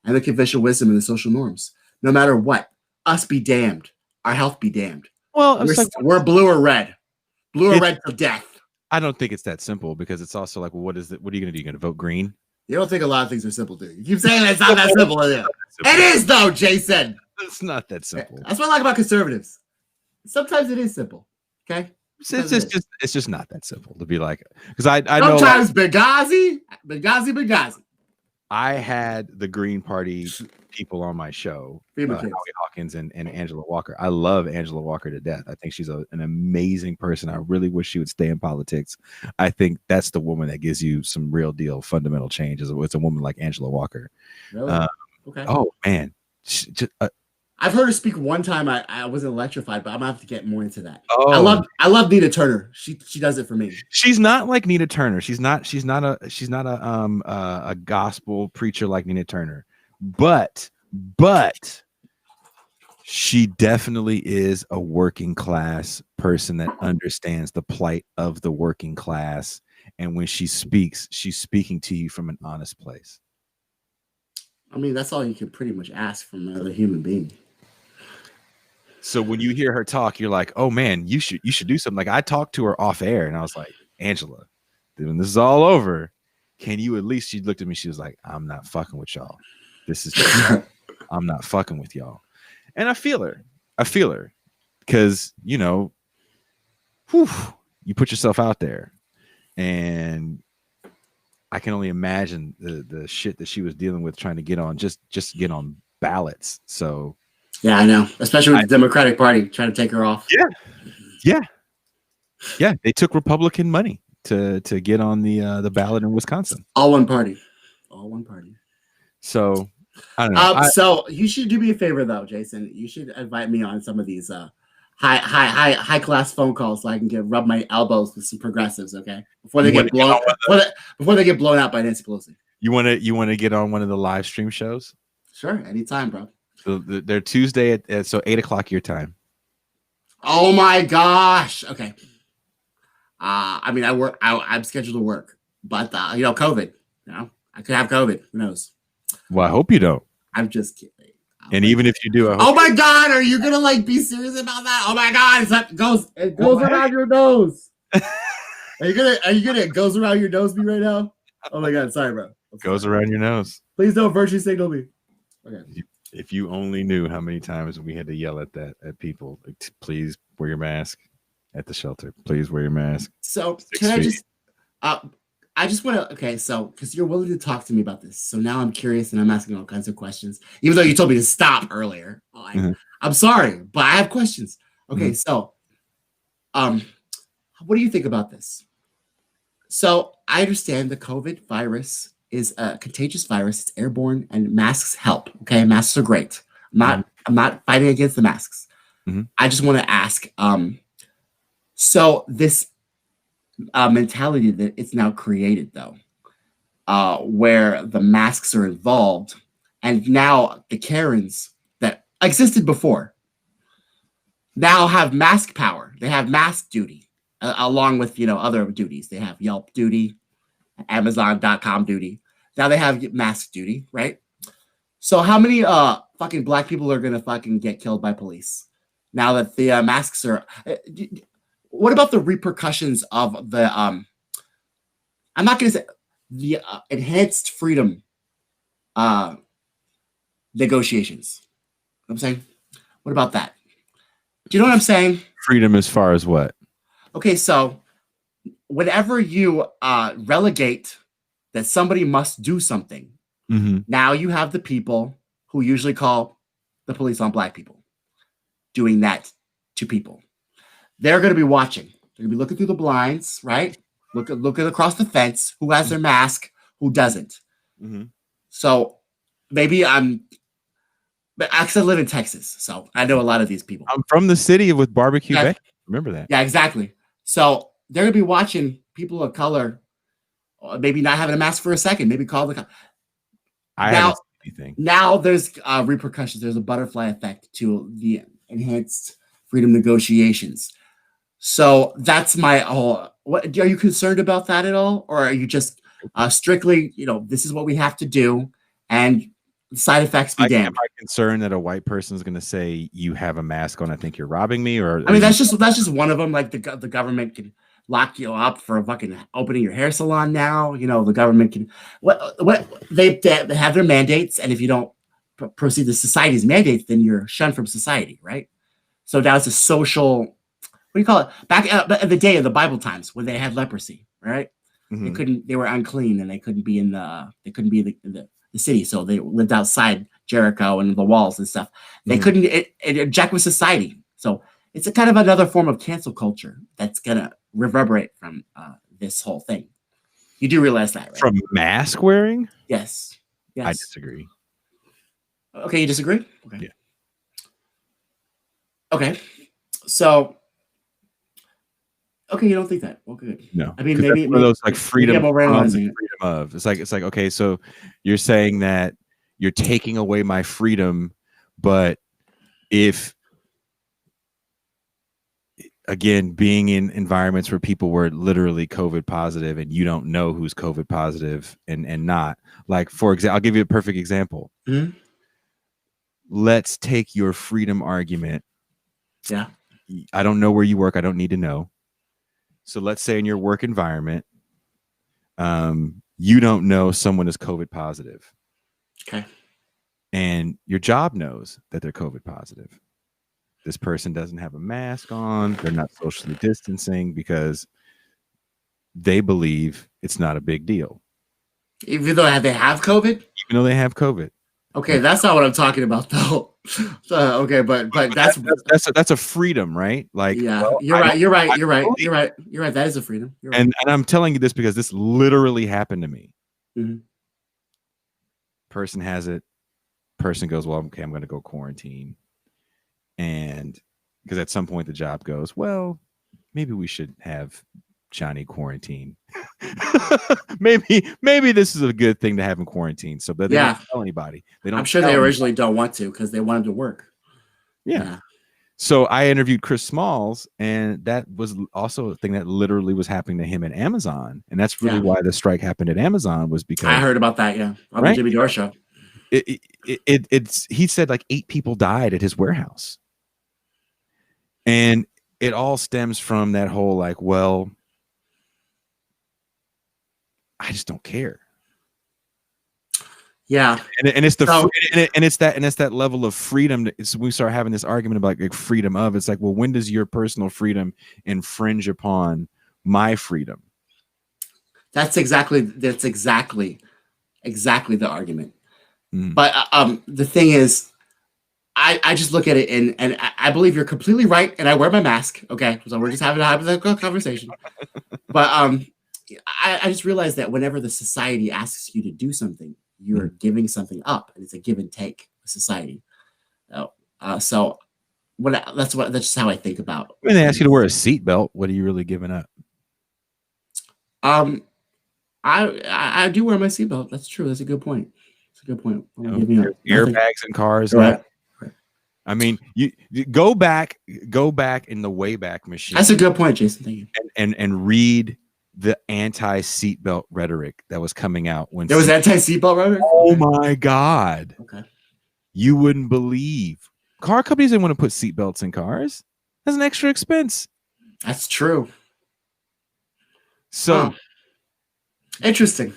and the conventional wisdom and the social norms. No matter what, us be damned, our health be damned. Well, we're blue or red. Blue or red till death. I don't think it's that simple, because it's also like, well, what are you going to do? You're going to vote green? You don't think a lot of things are simple, do you? You keep saying it's not that simple, is it? It is, though, Jason. It's not that simple. That's what I like about conservatives. Sometimes it is simple. Okay. It's just not that simple to be like, because I know sometimes Benghazi. I had the Green Party people on my show, Howie Hawkins and Angela Walker. I love Angela Walker to death. I think she's an amazing person. I really wish she would stay in politics. I think that's the woman that gives you some real deal fundamental change. It's a woman like Angela Walker. Really? Okay. Oh man, I've heard her speak one time. I wasn't electrified, but I'm gonna have to get more into that. Oh. I love Nina Turner. She does it for me. She's not like Nina Turner. She's not a gospel preacher like Nina Turner, but she definitely is a working class person that understands the plight of the working class. And when she speaks, she's speaking to you from an honest place. I mean, that's all you can pretty much ask from another human being. So when you hear her talk, you're like, oh man, you should do something. Like, I talked to her off air and I was like, Angela, when this is all over, can you at least, she looked at me, she was like, I'm not fucking with y'all. I'm not fucking with y'all. And I feel her because, you know, you put yourself out there, and I can only imagine the shit that she was dealing with trying to get on, just get on ballots. So yeah, I know, especially with the Democratic Party trying to take her off. Yeah. They took Republican money to get on the ballot in Wisconsin. All one party. So I don't know. So you should do me a favor though, Jason. You should invite me on some of these high class phone calls so I can rub my elbows with some progressives, okay? Before they get blown out by Nancy Pelosi. You want to get on one of the live stream shows? Sure, anytime, bro. So they're Tuesday at 8:00 your time. Oh my gosh. Okay. I mean, I'm scheduled to work, but COVID. I could have COVID. Who knows? Well, I hope you don't. I'm just kidding. And even if you do, oh my God, are you gonna like be serious about that? Oh my God, it goes around your nose. Are you gonna it goes around your nose me right now? Oh my God, sorry, bro. Goes around your nose. Please don't virtue signal me. Okay. If you only knew how many times we had to yell at people, like, please wear your mask at the shelter. Please wear your mask. So I just want to, okay, so because you're willing to talk to me about this, so now I'm curious and I'm asking all kinds of questions, even though you told me to stop earlier. I'm sorry, but I have questions. Okay, so what do you think about this? So I understand the COVID virus is a contagious virus. It's airborne, and masks help. Okay, masks are great. I'm not fighting against the masks. I just want to ask. So this mentality that it's now created, though, where the masks are involved, and now the Karens that existed before now have mask power. They have mask duty, along with other duties. They have Yelp duty, Amazon.com duty. Now they have mask duty, right? So how many fucking black people are gonna fucking get killed by police now that the masks are? What about the repercussions of the I'm not gonna say the enhanced freedom negotiations? You know what I'm saying, what about that? Do you know what I'm saying? Freedom as far as what? Okay, so whenever you relegate that somebody must do something, now you have the people who usually call the police on black people doing that to people. They're going to be watching. They're going to be looking through the blinds, right? Looking across the fence. Who has their mask? Who doesn't? So maybe but I live in Texas, so I know a lot of these people. I'm from the city with barbecue. Yeah. Remember that? Yeah, exactly. So they're gonna be watching people of color, maybe not having a mask for a second. Maybe call the. Now there's repercussions. There's a butterfly effect to the enhanced freedom negotiations. So that's my whole. What are you concerned about that at all, or are you just strictly, this is what we have to do, and side effects be damned? Am I concerned that a white person is going to say you have a mask on? I think you're robbing me, or I mean that's just one of them. Like the government can lock you up for fucking opening your hair salon now. The government can what they have their mandates, and if you don't proceed to society's mandates, then you're shunned from society, right? So now it's a social. What do you call it? Back at the day of the Bible times when they had leprosy, right? They were unclean and they couldn't be in the city, so they lived outside Jericho and the walls and stuff. They couldn't inject with society. So it's a kind of another form of cancel culture that's gonna reverberate from this whole thing. You do realize that, right? From mask wearing? Yes. I disagree. Okay, you disagree? Okay. Yeah. Okay. So. Okay, you don't think that? Well, good. No, I mean maybe one of those like freedom of. It's like okay, so you're saying that you're taking away my freedom, but if again being in environments where people were literally COVID positive and you don't know who's COVID positive and not, like for example, I'll give you a perfect example. Let's take your freedom argument. Yeah. I don't know where you work. I don't need to know. So let's say in your work environment, you don't know someone is COVID positive. Okay. And your job knows that they're COVID positive. This person doesn't have a mask on. They're not socially distancing because they believe it's not a big deal. Even though they have COVID? Even though they have COVID. Okay, that's not what I'm talking about, though. Okay, but that's a freedom, right? Like, yeah, well, you're right. That is a freedom. Right. And I'm telling you this because this literally happened to me. Person has it. Person goes, well, okay, I'm going to go quarantine, and because at some point the job goes, well, maybe we should have Johnny quarantine. maybe this is a good thing to have in quarantine, so that they don't tell anybody. I'm sure they originally don't want to because they want him to work. Yeah. So I interviewed Chris Smalls, and that was also a thing that literally was happening to him at Amazon, and that's really why the strike happened at Amazon was because I heard about that. Yeah, on the Jimmy Dore show. It's he said like 8 people died at his warehouse, and it all stems from that whole like, well, I just don't care. Yeah, and it's it's that level of freedom. We start having this argument about like freedom of. It's like, well, when does your personal freedom infringe upon my freedom? That's exactly the argument. But the thing is, I just look at it and I believe you're completely right, and I wear my mask. Okay, so we're just having a hypothetical conversation. But I just realized that whenever the society asks you to do something, you're giving something up, and it's a give and take with society. So that's just how I think about. When they ask you to wear a seatbelt, what are you really giving up? I do wear my seatbelt. That's true. That's a good point. It's a good point. Airbags in cars. Right. I mean, you go back in the Wayback Machine. That's a good point, Jason. Thank you. And read the anti-seatbelt rhetoric that was coming out when there was anti-seatbelt rhetoric. Oh my God! Okay, you wouldn't believe car companies didn't want to put seatbelts in cars. That's an extra expense. That's true. So interesting.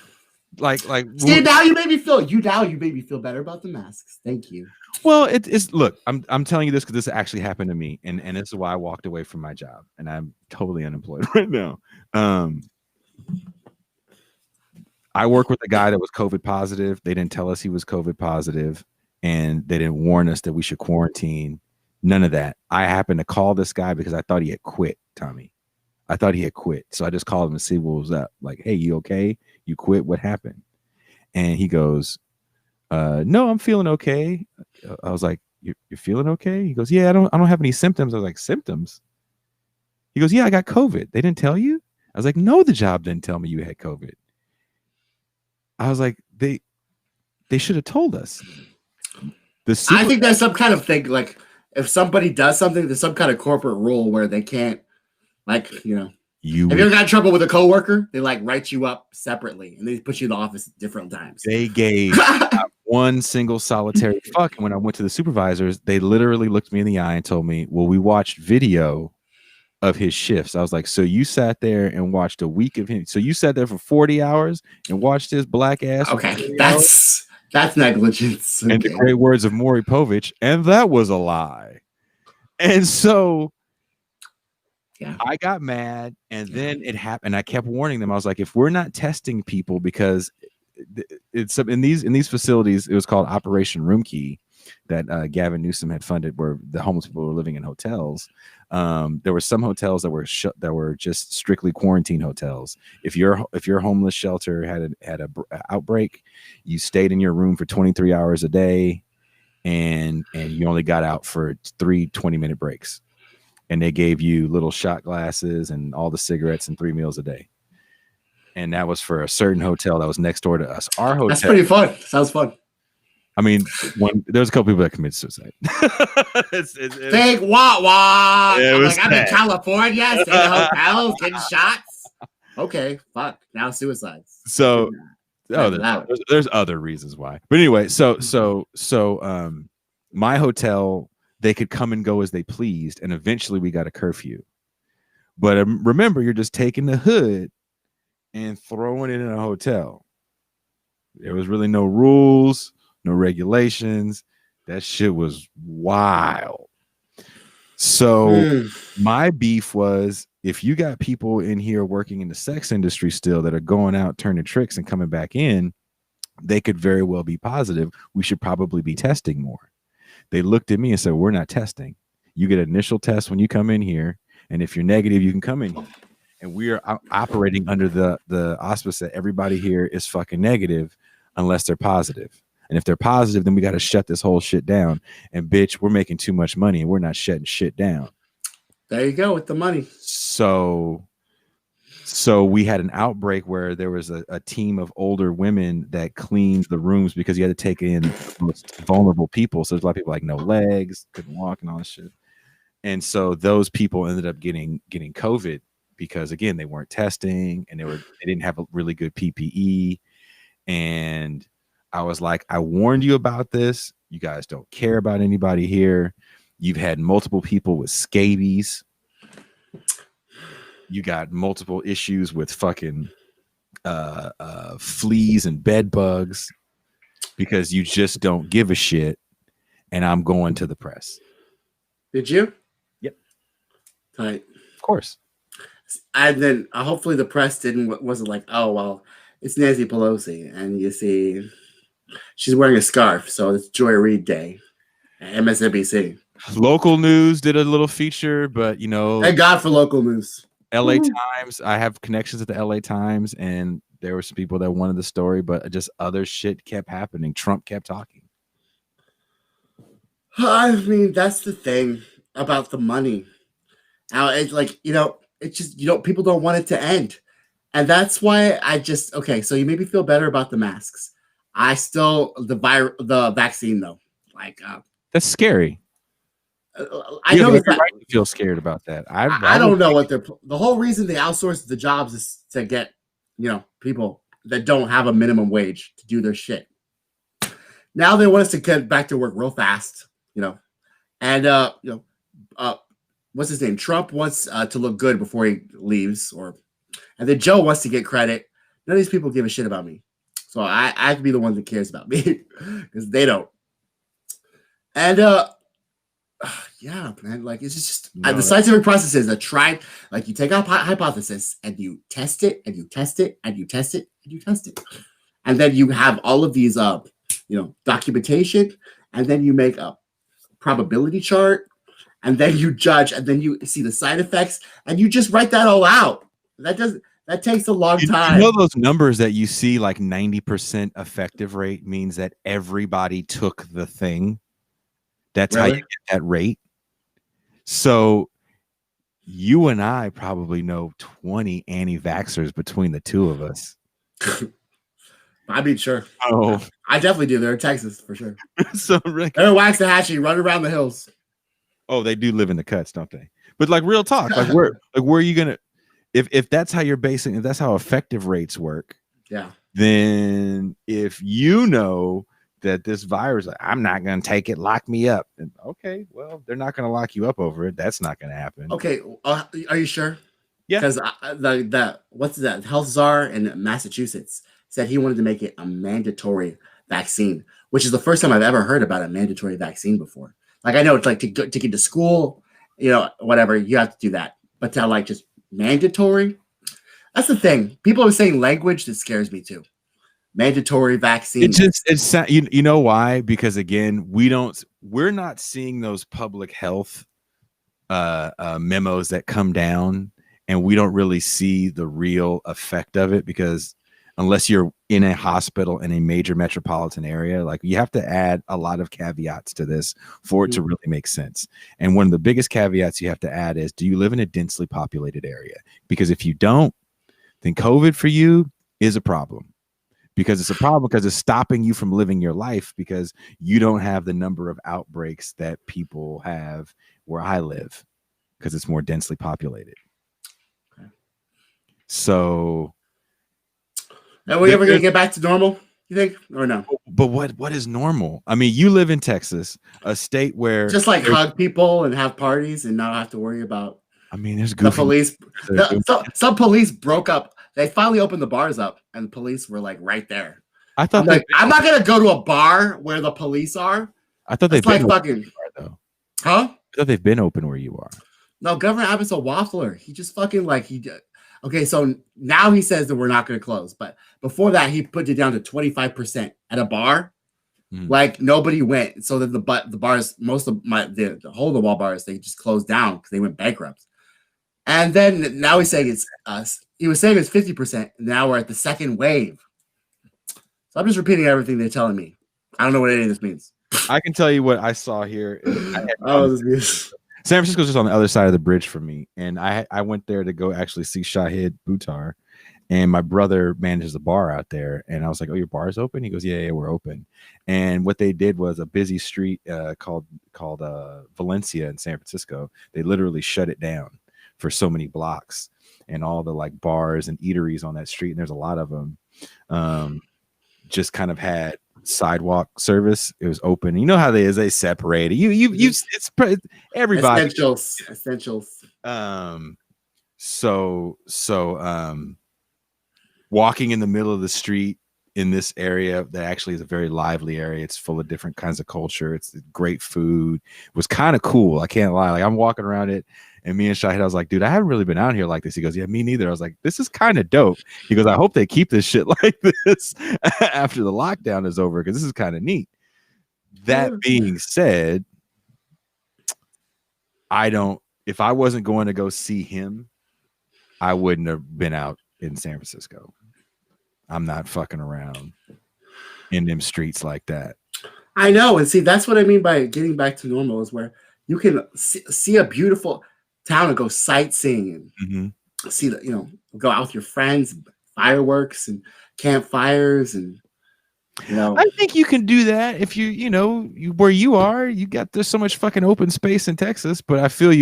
Like see, now you made me feel better about the masks. Thank you. Well, it's look, I'm telling you this because this actually happened to me, and this is why I walked away from my job, and I'm totally unemployed right now. I work with a guy that was COVID positive. They didn't tell us he was COVID positive, and they didn't warn us that we should quarantine. None of that. I happened to call this guy because I thought he had quit, Tommy. I thought he had quit. So I just called him and see what was up. Like, hey, you okay? You quit? What happened? And he goes, no, I'm feeling okay. I was like, you're feeling okay? He goes, yeah, I don't have any symptoms. I was like, symptoms? He goes, yeah, I got COVID. They didn't tell you? I was like, no, the job didn't tell me you had COVID. I was like, they should have told us. I think there's some kind of thing, like if somebody does something, there's some kind of corporate rule where they can't, like, you know, have you ever got in trouble with a coworker? They like write you up separately and they put you in the office at different times. They gave one single solitary fuck. And when I went to the supervisors, they literally looked me in the eye and told me, well, we watched video of his shifts. I was like, so you sat there and watched a week of him. So you sat there for 40 hours and watched his black ass. Okay, that's negligence. Okay. And the great words of Maury Povich, and that was a lie. And so I got mad, and then it happened. I kept warning them. I was like, if we're not testing people, because it's in these facilities, it was called Operation Room Key that Gavin Newsom had funded, where the homeless people were living in hotels. There were some hotels that were just strictly quarantine hotels. If your homeless shelter had a outbreak, you stayed in your room for 23 hours a day, and you only got out for 3 20-minute breaks. And they gave you little shot glasses and all the cigarettes and 3 meals a day. And that was for a certain hotel that was next door to us. Our hotel. That's pretty fun. Sounds fun. I mean, there's a couple people that committed suicide. Fake wah. I'm in California, staying in hotels, getting shots. Okay, fuck. Now suicides. So, there's other reasons why. But anyway, so my hotel, they could come and go as they pleased, and eventually we got a curfew. But remember, you're just taking the hood and throwing it in a hotel. There was really no rules, no regulations. That shit was wild. So my beef was, if you got people in here working in the sex industry still that are going out, turning tricks and coming back in, they could very well be positive. We should probably be testing more. They looked at me and said, we're not testing. You get an initial test when you come in here. And if you're negative, you can come in here. And we are operating under the auspice that everybody here is fucking negative unless they're positive. And if they're positive, then we got to shut this whole shit down. And bitch, we're making too much money and we're not shutting shit down. There you go with the money. So we had an outbreak where there was a team of older women that cleaned the rooms because you had to take in the most vulnerable people. So there's a lot of people like no legs, couldn't walk and all this shit. And so those people ended up getting COVID because again, they weren't testing and they didn't have a really good PPE. And I was like, I warned you about this. You guys don't care about anybody here. You've had multiple people with scabies. You got multiple issues with fucking fleas and bed bugs because you just don't give a shit. And I'm going to the press. Did you? Yep. Right. Of course. And then hopefully the press wasn't like, oh, well, it's Nancy Pelosi. And you see she's wearing a scarf. So it's Joy Reid Day at MSNBC. Local news did a little feature, but, you know. Thank God for local news. LA Times. I have connections at the LA Times, and there were some people that wanted the story, but just other shit kept happening. Trump kept talking. I mean, that's the thing about the money. Now, it's like, it's just, people don't want it to end. And that's why okay, so you maybe feel better about the masks. I still, the vaccine, though. Like, that's scary. I know you're right to feel scared about that. I don't know what the whole reason they outsource the jobs is to get, people that don't have a minimum wage to do their shit. Now they want us to get back to work real fast, and what's his name? Trump wants to look good before he leaves, and then Joe wants to get credit. None of these people give a shit about me, so I have to be the one that cares about me because they don't. And yeah, man, like it's just the scientific process is like you take a hypothesis and you test it and you test it and you test it and you test it, and then you have all of these documentation, and then you make a probability chart, and then you judge, and then you see the side effects, and you just write that all out. That takes a long time. You know those numbers that you see, like 90% effective rate means that everybody took the thing. That's how you get that rate. So you and I probably know 20 anti-vaxxers between the two of us. I mean, sure. Oh, I definitely do. They're in Texas for sure. So Rick, they're Waxahachie, run around the hills. Oh, they do live in the cuts, don't they? But like real talk, like where are you gonna? If that's how you're basing, if that's how effective rates work, yeah. Then if you know that this virus, I'm not going to take it, lock me up. And okay, well, they're not going to lock you up over it. That's not going to happen. Okay, are you sure? Yeah. Because what's that? Health czar in Massachusetts said he wanted to make it a mandatory vaccine, which is the first time I've ever heard about a mandatory vaccine before. Like I know it's like to get to school, whatever, you have to do that. But to like just mandatory, that's the thing. People are saying language that scares me too. Mandatory vaccine. It's you know why? Because again, we're not seeing those public health memos that come down, and we don't really see the real effect of it because unless you're in a hospital in a major metropolitan area, like you have to add a lot of caveats to this for it to really make sense. And one of the biggest caveats you have to add is, do you live in a densely populated area? Because if you don't, then COVID for you is a problem. Because it's a problem because it's stopping you from living your life because you don't have the number of outbreaks that people have where I live because it's more densely populated. Okay. So are we ever going to get back to normal, you think, or no? But what is normal? I mean, you live in Texas, a state where just like hug people and have parties and not have to worry about. I mean, there's the police. Some police broke up. They finally opened the bars up, and the police were like right there. I thought I'm not gonna go to a bar where the police are. I thought they've been fucking though. Huh? I thought they've been open where you are. No, Governor Abbott's a waffler. He just fucking okay. So now he says that we're not gonna close, but before that he put it down to 25% at a bar. Like nobody went. So that the bars, most of the hole in the wall bars, they just closed down because they went bankrupt. And then now he's saying it's us. He was saying it's 50%. Now we're at the second wave. So I'm just repeating everything they're telling me. I don't know what any of this means. I can tell you what I saw here. San Francisco's just on the other side of the bridge from me. And I went there to go actually see Shahid Buttar. And my brother manages a bar out there, and I was like, "Oh, your bar's open?" He goes, "Yeah, we're open." And what they did was a busy street called Valencia in San Francisco. They literally shut it down for so many blocks, and all the like bars and eateries on that street, and there's a lot of them, just kind of had sidewalk service. It was open. You know how they separated. It's everybody essentials. So walking in the middle of the street in this area that actually is a very lively area. It's full of different kinds of culture. It's great food. It was kind of cool. I can't lie. Like I'm walking around it, and me and Shahid, I was like, dude, I haven't really been out here like this. He goes, yeah, me neither. I was like, this is kind of dope. He goes, I hope they keep this shit like this after the lockdown is over, because this is kind of neat. That being said, if I wasn't going to go see him, I wouldn't have been out in San Francisco. I'm not fucking around in them streets like that. I know. And see, that's what I mean by getting back to normal, is where you can see a beautiful town and go sightseeing and see go out with your friends, fireworks and campfires, and I think you can do that if you where you are. There's so much fucking open space in Texas, but I feel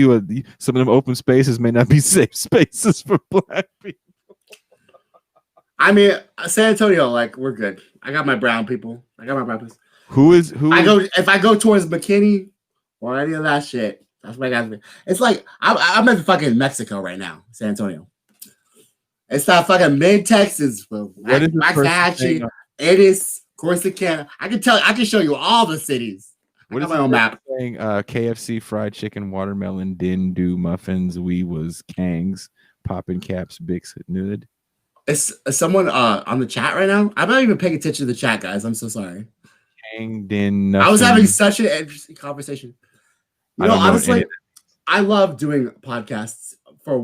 some of them open spaces may not be safe spaces for Black people. I mean, San Antonio, like, we're good. I got my brown people. Who? If I go towards McKinney or any of that shit, that's my guys. It's like I'm in fucking Mexico right now, San Antonio. It's not fucking mid Texas, bro. Waxahachie, it is Corsicana. I can show you all the cities. What is my own map? Saying, KFC, fried chicken, watermelon, din do muffins, we was Kangs, popping caps, Bix, nud. Is someone on the chat right now? I'm not even paying attention to the chat, guys. I'm so sorry. Kang din. I was having such an interesting conversation. Honestly, I love doing podcasts for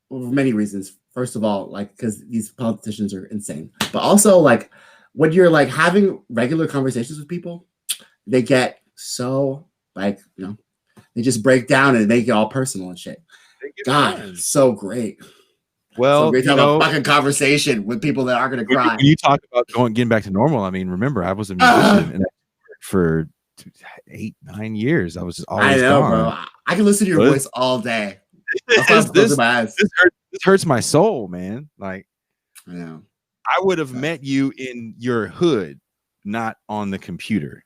many reasons. First of all, like, because these politicians are insane, but also like when you're like having regular conversations with people, they get so like they just break down and make it all personal and shit. God, it's so great. Well, so have a fucking conversation with people that aren't going to cry. When you talk about getting back to normal, I mean, remember, I was a musician and for 8-9 years. I was just always gone. Bro. I can listen to your voice all day. This hurts my soul, man. Like, I would have met you in your hood, not on the computer.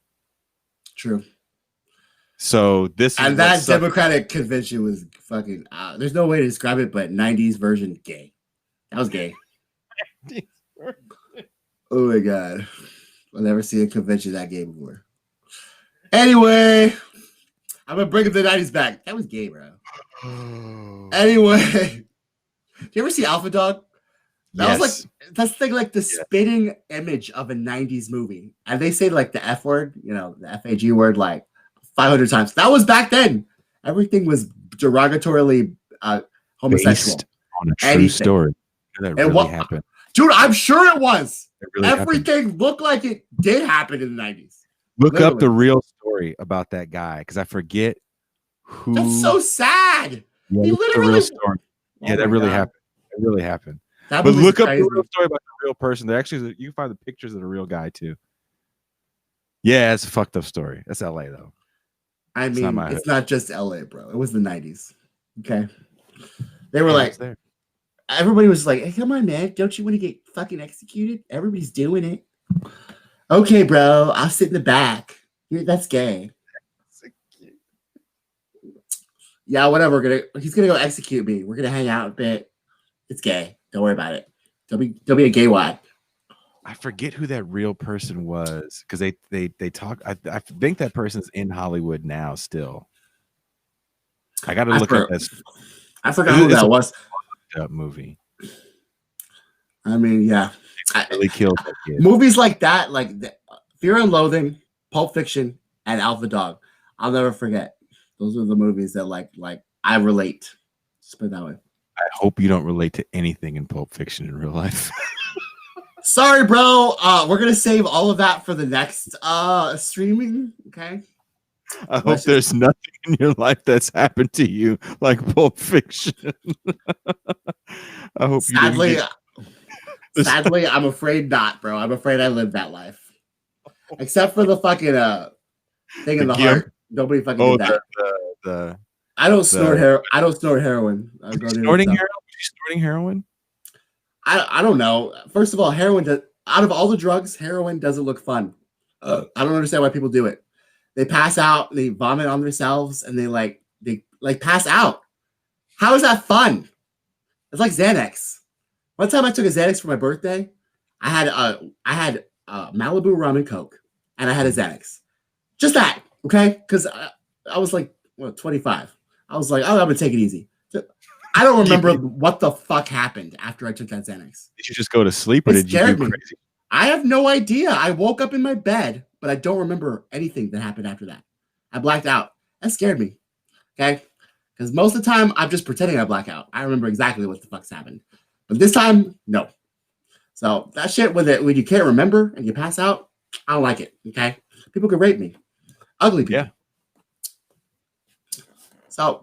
True. So that Democratic convention was fucking. There's no way to describe it, but 90s version gay. That was gay. Oh my god, I'll never see a convention that gay before. Anyway, I'm gonna bring up the 90s back. That was gay, bro. Anyway, do you ever see Alpha Dog? That was like the spitting image of a 90s movie, and they say like the F word, the FAG word, like 500 times. That was back then. Everything was derogatorily homosexual. Based on a true story. That really happened. Dude, I'm sure it was. Really everything happened. Looked like it did happen in the 90s. Look up the real story about that guy, because I forget who. That's so sad. Yeah, he literally. The real story. Yeah, that really happened. It really happened. But look up the real story about the real person. You can find the pictures of the real guy too. Yeah, it's a fucked up story. That's LA though. I mean, it's not just LA, bro. It was the 90s. Okay. They were like, everybody was like, hey, come on, man. Don't you want to get fucking executed? Everybody's doing it. Okay, bro. I'll sit in the back. That's gay. Yeah, whatever. He's going to go execute me. We're going to hang out a bit. It's gay. Don't worry about it. Don't be a gay wad. I forget who that real person was, because they talk. I think that person's in Hollywood now still. I got to look up that. I forgot who that was. That movie. I mean, yeah. Really killed that kid. Movies like that, like Fear and Loathing, Pulp Fiction, and Alpha Dog. I'll never forget. Those are the movies that like I relate. Just put it that way. I hope you don't relate to anything in Pulp Fiction in real life. Sorry, bro. We're gonna save all of that for the next streaming. Okay. I hope there's nothing in your life that's happened to you like Pulp Fiction. I hope. Sadly, Sadly, I'm afraid not, bro. I'm afraid I lived that life. Except for the fucking thing in the heart. Nobody fucking did that. I don't snort heroin. I don't snort heroin. Snorting heroin? Snorting heroin? I don't know. First of all, out of all the drugs, heroin doesn't look fun. I don't understand why people do it. They pass out, they vomit on themselves, and they pass out. How is that fun? It's like Xanax. One time I took a Xanax for my birthday. I had Malibu rum and Coke, and I had a Xanax. Just that, okay? Because I was like 25. I was like, oh, I'm gonna take it easy. I don't remember what the fuck happened after I took that Xanax. Did you just go to sleep, or did you do crazy? I have no idea. I woke up in my bed, but I don't remember anything that happened after that. I blacked out. That scared me. Okay? Because most of the time, I'm just pretending I black out. I remember exactly what the fuck's happened. But this time, no. So that shit when you can't remember and you pass out, I don't like it. Okay? People could rape me. Ugly people. Yeah. So,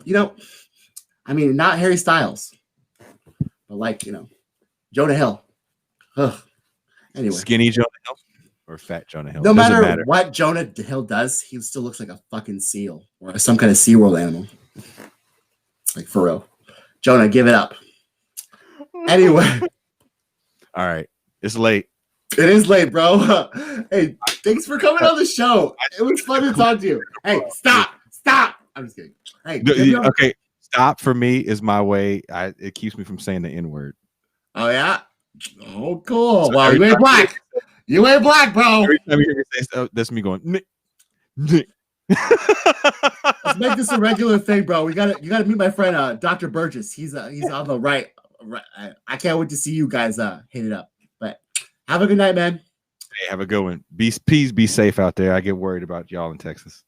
I mean, not Harry Styles, but Jonah Hill. Ugh. Anyway. Skinny Jonah Hill or fat Jonah Hill? No matter what Jonah Hill does, he still looks like a fucking seal or some kind of SeaWorld animal. Like, for real. Jonah, give it up. Anyway. All right. It's late. It is late, bro. Hey, thanks for coming on the show. It was fun to talk to you. Hey, stop. I'm just kidding. Hey, okay. Stop for me is my way. It keeps me from saying the N-word. Oh, yeah? Oh, cool. So wow, you ain't black. You ain't black, bro. Every time you hear me say stuff, that's me going, Nick. Let's make this a regular thing, bro. You gotta meet my friend Dr. Burgess. He's on the right. I can't wait to see you guys hit it up. But have a good night, man. Hey, have a good one. Please be safe out there. I get worried about y'all in Texas.